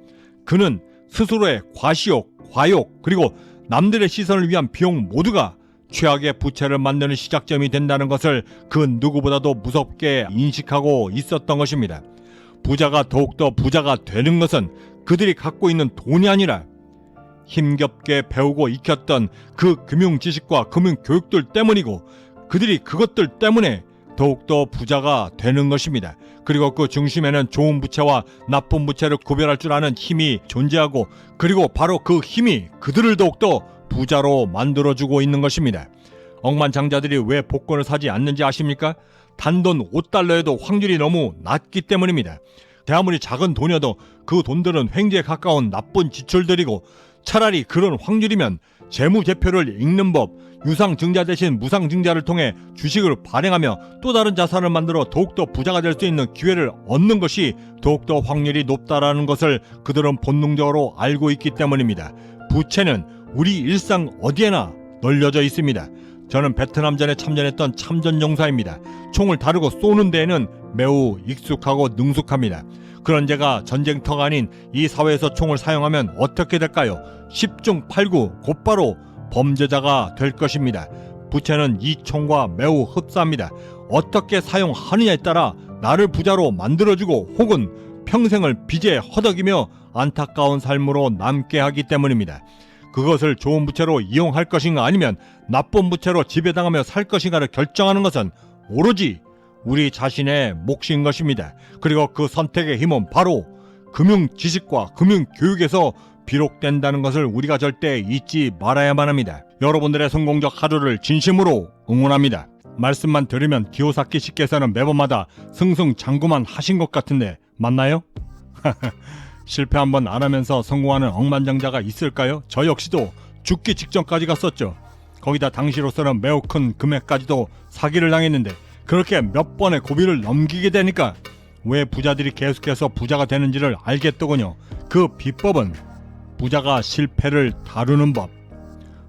그는 스스로의 과시욕, 과욕 그리고 남들의 시선을 위한 비용 모두가 최악의 부채를 만드는 시작점이 된다는 것을 그 누구보다도 무섭게 인식하고 있었던 것입니다. 부자가 더욱더 부자가 되는 것은 그들이 갖고 있는 돈이 아니라 힘겹게 배우고 익혔던 그 금융 지식과 금융 교육들 때문이고 그들이 그것들 때문에 더욱더 부자가 되는 것입니다. 그리고 그 중심에는 좋은 부채와 나쁜 부채를 구별할 줄 아는 힘이 존재하고 그리고 바로 그 힘이 그들을 더욱더 부자로 만들어주고 있는 것입니다. 억만장자들이 왜 복권을 사지 않는지 아십니까? 단돈 $5에도 확률이 너무 낮기 때문입니다. 아무리 작은 돈이어도 그 돈들은 횡재에 가까운 나쁜 지출들이고 차라리 그런 확률이면 재무제표를 읽는 법, 유상증자 대신 무상증자를 통해 주식을 발행하며 또 다른 자산을 만들어 더욱더 부자가 될 수 있는 기회를 얻는 것이 더욱더 확률이 높다라는 것을 그들은 본능적으로 알고 있기 때문입니다. 부채는 우리 일상 어디에나 널려져 있습니다. 저는 베트남전에 참전했던 참전용사입니다. 총을 다루고 쏘는 데에는 매우 익숙하고 능숙합니다. 그런 제가 전쟁터가 아닌 이 사회에서 총을 사용하면 어떻게 될까요? 10중 8구 곧바로 범죄자가 될 것입니다. 부채는 이 총과 매우 흡사합니다. 어떻게 사용하느냐에 따라 나를 부자로 만들어주고 혹은 평생을 빚에 허덕이며 안타까운 삶으로 남게 하기 때문입니다. 그것을 좋은 부채로 이용할 것인가 아니면 나쁜 부채로 지배당하며 살 것인가를 결정하는 것은 오로지 우리 자신의 몫인 것입니다. 그리고 그 선택의 힘은 바로 금융 지식과 금융 교육에서 비롯된다는 것을 우리가 절대 잊지 말아야만 합니다. 여러분들의 성공적 하루를 진심으로 응원합니다. 말씀만 들으면 기요사키 씨께서는 매번마다 승승장구만 하신 것 같은데 맞나요? 실패 한번 안 하면서 성공하는 억만장자가 있을까요? 저 역시도 죽기 직전까지 갔었죠. 거기다 당시로서는 매우 큰 금액까지도 사기를 당했는데 그렇게 몇 번의 고비를 넘기게 되니까 왜 부자들이 계속해서 부자가 되는지를 알겠더군요. 그 비법은 부자가 실패를 다루는 법.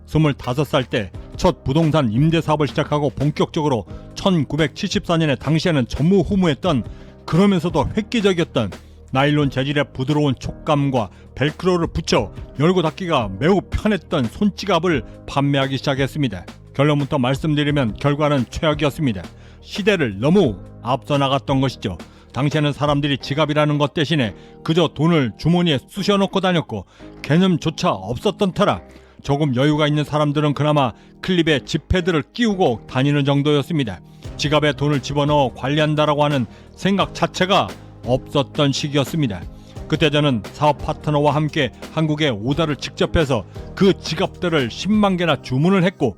25살 때 첫 부동산 임대 사업을 시작하고 본격적으로 1974년에 당시에는 전무후무했던 그러면서도 획기적이었던 나일론 재질의 부드러운 촉감과 벨크로를 붙여 열고 닫기가 매우 편했던 손지갑을 판매하기 시작했습니다. 결론부터 말씀드리면 결과는 최악이었습니다. 시대를 너무 앞서 나갔던 것이죠. 당시에는 사람들이 지갑이라는 것 대신에 그저 돈을 주머니에 쑤셔넣고 다녔고 개념조차 없었던 터라 조금 여유가 있는 사람들은 그나마 클립에 지폐들을 끼우고 다니는 정도였습니다. 지갑에 돈을 집어넣어 관리한다라고 하는 생각 자체가 없었던 시기였습니다. 그때 저는 사업 파트너와 함께 한국에 오다를 직접 해서 그 지갑들을 10만 개나 주문을 했고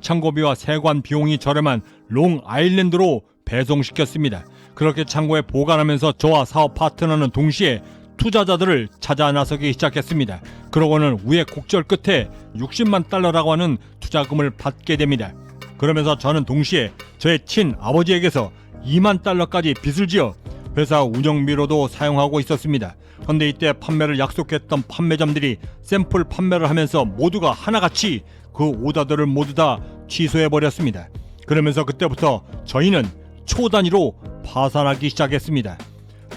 창고비와 세관 비용이 저렴한 롱아일랜드로 배송시켰습니다. 그렇게 창고에 보관하면서 저와 사업 파트너는 동시에 투자자들을 찾아 나서기 시작했습니다. 그러고는 우여곡절 끝에 60만 달러라고 하는 투자금을 받게 됩니다. 그러면서 저는 동시에 저의 친아버지에게서 2만 달러까지 빚을 지어 회사 운영비로도 사용하고 있었습니다. 그런데 이때 판매를 약속했던 판매점들이 샘플 판매를 하면서 모두가 하나같이 그 오더들을 모두 다 취소해버렸습니다. 그러면서 그때부터 저희는 초단위로 파산하기 시작했습니다.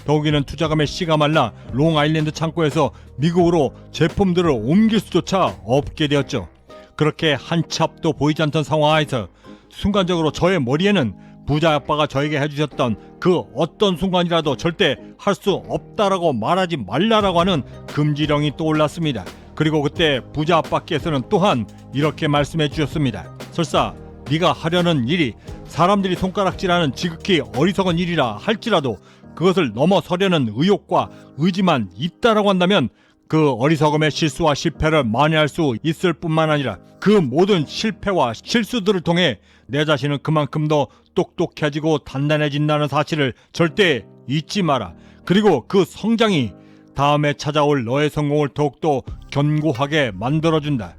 더욱이는 투자금의 씨가 말라 롱아일랜드 창고에서 미국으로 제품들을 옮길 수조차 없게 되었죠. 그렇게 한치 앞도 보이지 않던 상황에서 순간적으로 저의 머리에는 부자 아빠가 저에게 해주셨던 그 어떤 순간이라도 절대 할 수 없다라고 말하지 말라라고 하는 금지령이 떠올랐습니다. 그리고 그때 부자 아빠께서는 또한 이렇게 말씀해 주셨습니다. 설사 네가 하려는 일이 사람들이 손가락질하는 지극히 어리석은 일이라 할지라도 그것을 넘어서려는 의욕과 의지만 있다라고 한다면 그 어리석음의 실수와 실패를 만회할 수 있을 뿐만 아니라 그 모든 실패와 실수들을 통해 내 자신은 그만큼 더 똑똑해지고 단단해진다는 사실을 절대 잊지 마라. 그리고 그 성장이 다음에 찾아올 너의 성공을 더욱더 견고하게 만들어준다.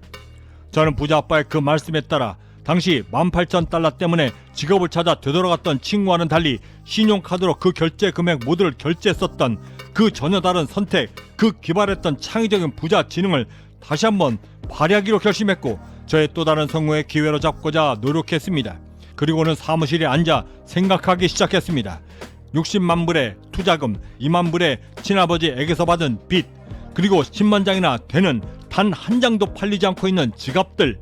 저는 부자 아빠의 그 말씀에 따라 당시 18,000달러 때문에 직업을 찾아 되돌아갔던 친구와는 달리 신용카드로 그 결제 금액 모두를 결제했었던 그 전혀 다른 선택, 그 기발했던 창의적인 부자 지능을 다시 한번 발휘하기로 결심했고 저의 또 다른 성공의 기회로 잡고자 노력했습니다. 그리고는 사무실에 앉아 생각하기 시작했습니다. 60만 불의 투자금, 2만 불의 친아버지에게서 받은 빚, 그리고 10만 장이나 되는 단 한 장도 팔리지 않고 있는 지갑들,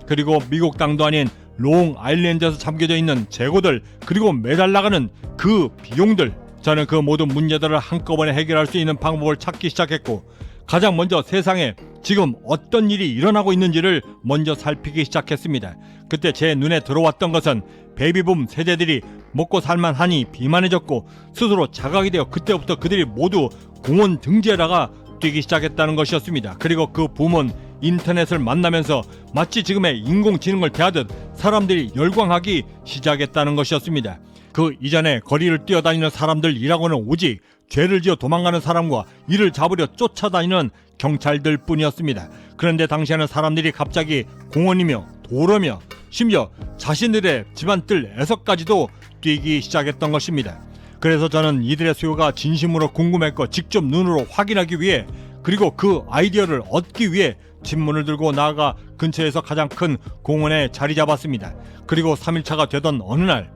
그리고 미국 땅도 아닌 롱아일랜드에서 잠겨져 있는 재고들, 그리고 매달 나가는 그 비용들. 저는 그 모든 문제들을 한꺼번에 해결할 수 있는 방법을 찾기 시작했고 가장 먼저 세상에 지금 어떤 일이 일어나고 있는지를 먼저 살피기 시작했습니다. 그때 제 눈에 들어왔던 것은 베이비붐 세대들이 먹고 살만하니 비만해졌고 스스로 자각이 되어 그때부터 그들이 모두 공원 등지에다가 뛰기 시작했다는 것이었습니다. 그리고 그 붐은 인터넷을 만나면서 마치 지금의 인공지능을 대하듯 사람들이 열광하기 시작했다는 것이었습니다. 그 이전에 거리를 뛰어다니는 사람들이라고는 오직 죄를 지어 도망가는 사람과 이를 잡으려 쫓아다니는 경찰들 뿐이었습니다. 그런데 당시에는 사람들이 갑자기 공원이며 도로며 심지어 자신들의 집안뜰에서까지도 뛰기 시작했던 것입니다. 그래서 저는 이들의 수요가 진심으로 궁금했고 직접 눈으로 확인하기 위해 그리고 그 아이디어를 얻기 위해 집문을 들고 나아가 근처에서 가장 큰 공원에 자리 잡았습니다. 그리고 3일차가 되던 어느 날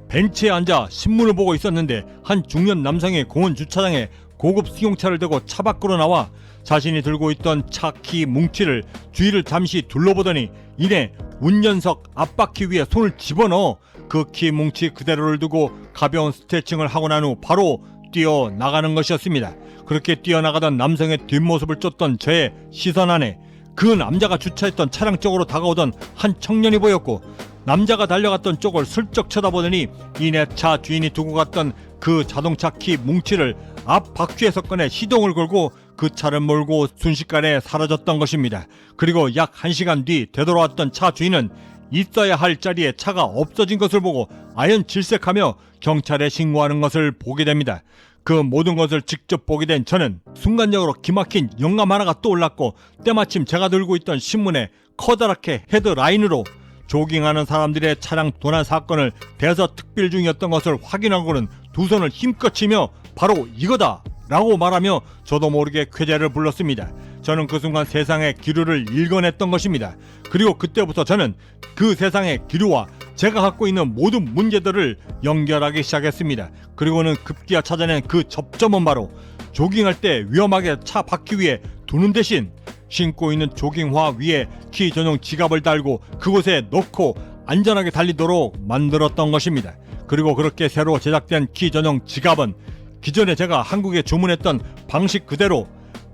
벤치에 앉아 신문을 보고 있었는데 한 중년 남성이 공원 주차장에 고급 승용차를 대고 차 밖으로 나와 자신이 들고 있던 차 키 뭉치를 주위를 잠시 둘러보더니 이내 운전석 앞바퀴 위에 손을 집어넣어 그 키 뭉치 그대로를 두고 가벼운 스트레칭을 하고 난 후 바로 뛰어나가는 것이었습니다. 그렇게 뛰어나가던 남성의 뒷모습을 쫓던 저의 시선 안에 그 남자가 주차했던 차량 쪽으로 다가오던 한 청년이 보였고, 남자가 달려갔던 쪽을 슬쩍 쳐다보더니 이내 차 주인이 두고 갔던 그 자동차 키 뭉치를 앞 바퀴에서 꺼내 시동을 걸고 그 차를 몰고 순식간에 사라졌던 것입니다. 그리고 약 1시간 뒤 되돌아왔던 차 주인은 있어야 할 자리에 차가 없어진 것을 보고 아연 질색하며 경찰에 신고하는 것을 보게 됩니다. 그 모든 것을 직접 보게 된 저는 순간적으로 기막힌 영감 하나가 떠올랐고, 때마침 제가 들고 있던 신문에 커다랗게 헤드라인으로 조깅하는 사람들의 차량 도난 사건을 대서특필 중이었던 것을 확인하고는 두 손을 힘껏 치며 바로 이거다 라고 말하며 저도 모르게 쾌재를 불렀습니다. 저는 그 순간 세상의 기류를 읽어냈던 것입니다. 그리고 그때부터 저는 그 세상의 기류와 제가 갖고 있는 모든 문제들을 연결하기 시작했습니다. 그리고는 급기야 찾아낸 그 접점은 바로 조깅할 때 위험하게 차 바퀴 위에 두는 대신 신고 있는 조깅화 위에 키 전용 지갑을 달고 그곳에 넣고 안전하게 달리도록 만들었던 것입니다. 그리고 그렇게 새로 제작된 키 전용 지갑은 기존에 제가 한국에 주문했던 방식 그대로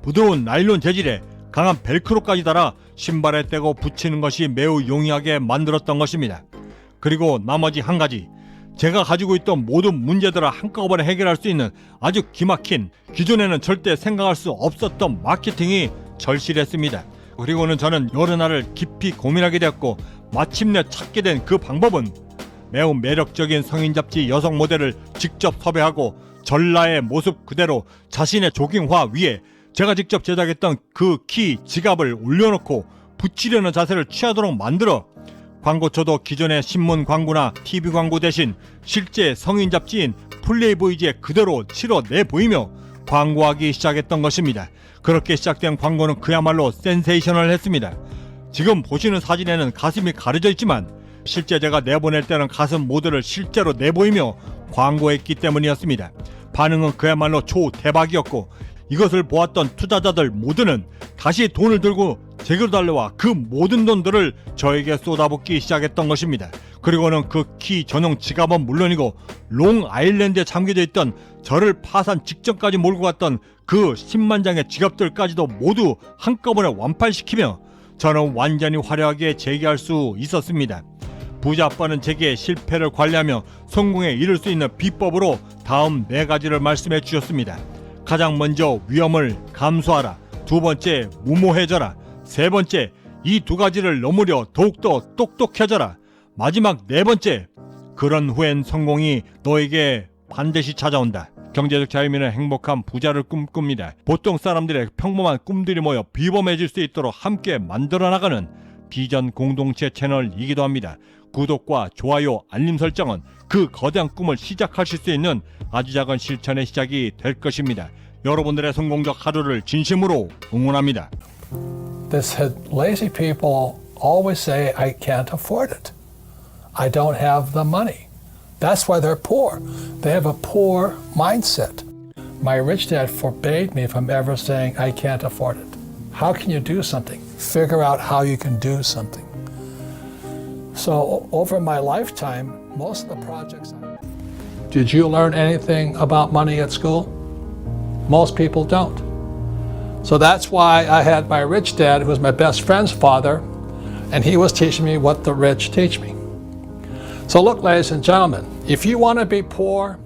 부드러운 나일론 재질에 강한 벨크로까지 달아 신발에 떼고 붙이는 것이 매우 용이하게 만들었던 것입니다. 그리고 나머지 한 가지, 제가 가지고 있던 모든 문제들을 한꺼번에 해결할 수 있는 아주 기막힌, 기존에는 절대 생각할 수 없었던 마케팅이 절실했습니다. 그리고는 저는 여러 날을 깊이 고민하게 되었고, 마침내 찾게 된 그 방법은 매우 매력적인 성인 잡지 여성 모델을 직접 섭외하고 전라의 모습 그대로 자신의 조깅화 위에 제가 직접 제작했던 그 키 지갑을 올려놓고 붙이려는 자세를 취하도록 만들어 광고쳐도 기존의 신문 광고나 TV 광고 대신 실제 성인 잡지인 플레이보이즈에 그대로 실어 내보이며 광고하기 시작했던 것입니다. 그렇게 시작된 광고는 그야말로 센세이셔널했습니다. 지금 보시는 사진에는 가슴이 가려져 있지만 실제 제가 내보낼 때는 가슴 모델을 실제로 내보이며 광고했기 때문이었습니다. 반응은 그야말로 초대박이었고, 이것을 보았던 투자자들 모두는 다시 돈을 들고 제게로 달려와 그 모든 돈들을 저에게 쏟아붓기 시작했던 것입니다. 그리고는 그 키 전용 지갑은 물론이고 롱아일랜드에 잠겨져 있던 저를 파산 직전까지 몰고 갔던 그 10만 장의 지갑들까지도 모두 한꺼번에 완판시키며 저는 완전히 화려하게 재기할 수 있었습니다. 부자 아빠는 제게 실패를 관리하며 성공에 이를 수 있는 비법으로 다음 4가지를 말씀해 주셨습니다. 가장 먼저 위험을 감수하라. 두 번째, 무모해져라. 세 번째, 이 2가지를 넘으려 더욱더 똑똑해져라. 마지막 4번째, 그런 후엔 성공이 너에게 반드시 찾아온다. 경제적 자유민은 행복한 부자를 꿈꿉니다. 보통 사람들의 평범한 꿈들이 모여 비범해질 수 있도록 함께 만들어 나가는 비전 공동체 채널이기도 합니다. 구독과 좋아요, 알림 설정은 그 거대한 꿈을 시작하실 수 있는 아주 작은 실천의 시작이 될 것입니다. 여러분들의 성공적 하루를 진심으로 응원합니다. They said lazy people always say I can't afford it. I don't have the money. That's why they're poor. They have a poor mindset. My rich dad forbade me from ever saying I can't afford it. How can you do something? Figure out how you can do something. So over my lifetime, most of the projects Did you learn anything about money at school? Most people don't. So that's why I had my rich dad, who was my best friend's father, and he was teaching me what the rich teach me. So look, ladies and gentlemen, if you want to be poor,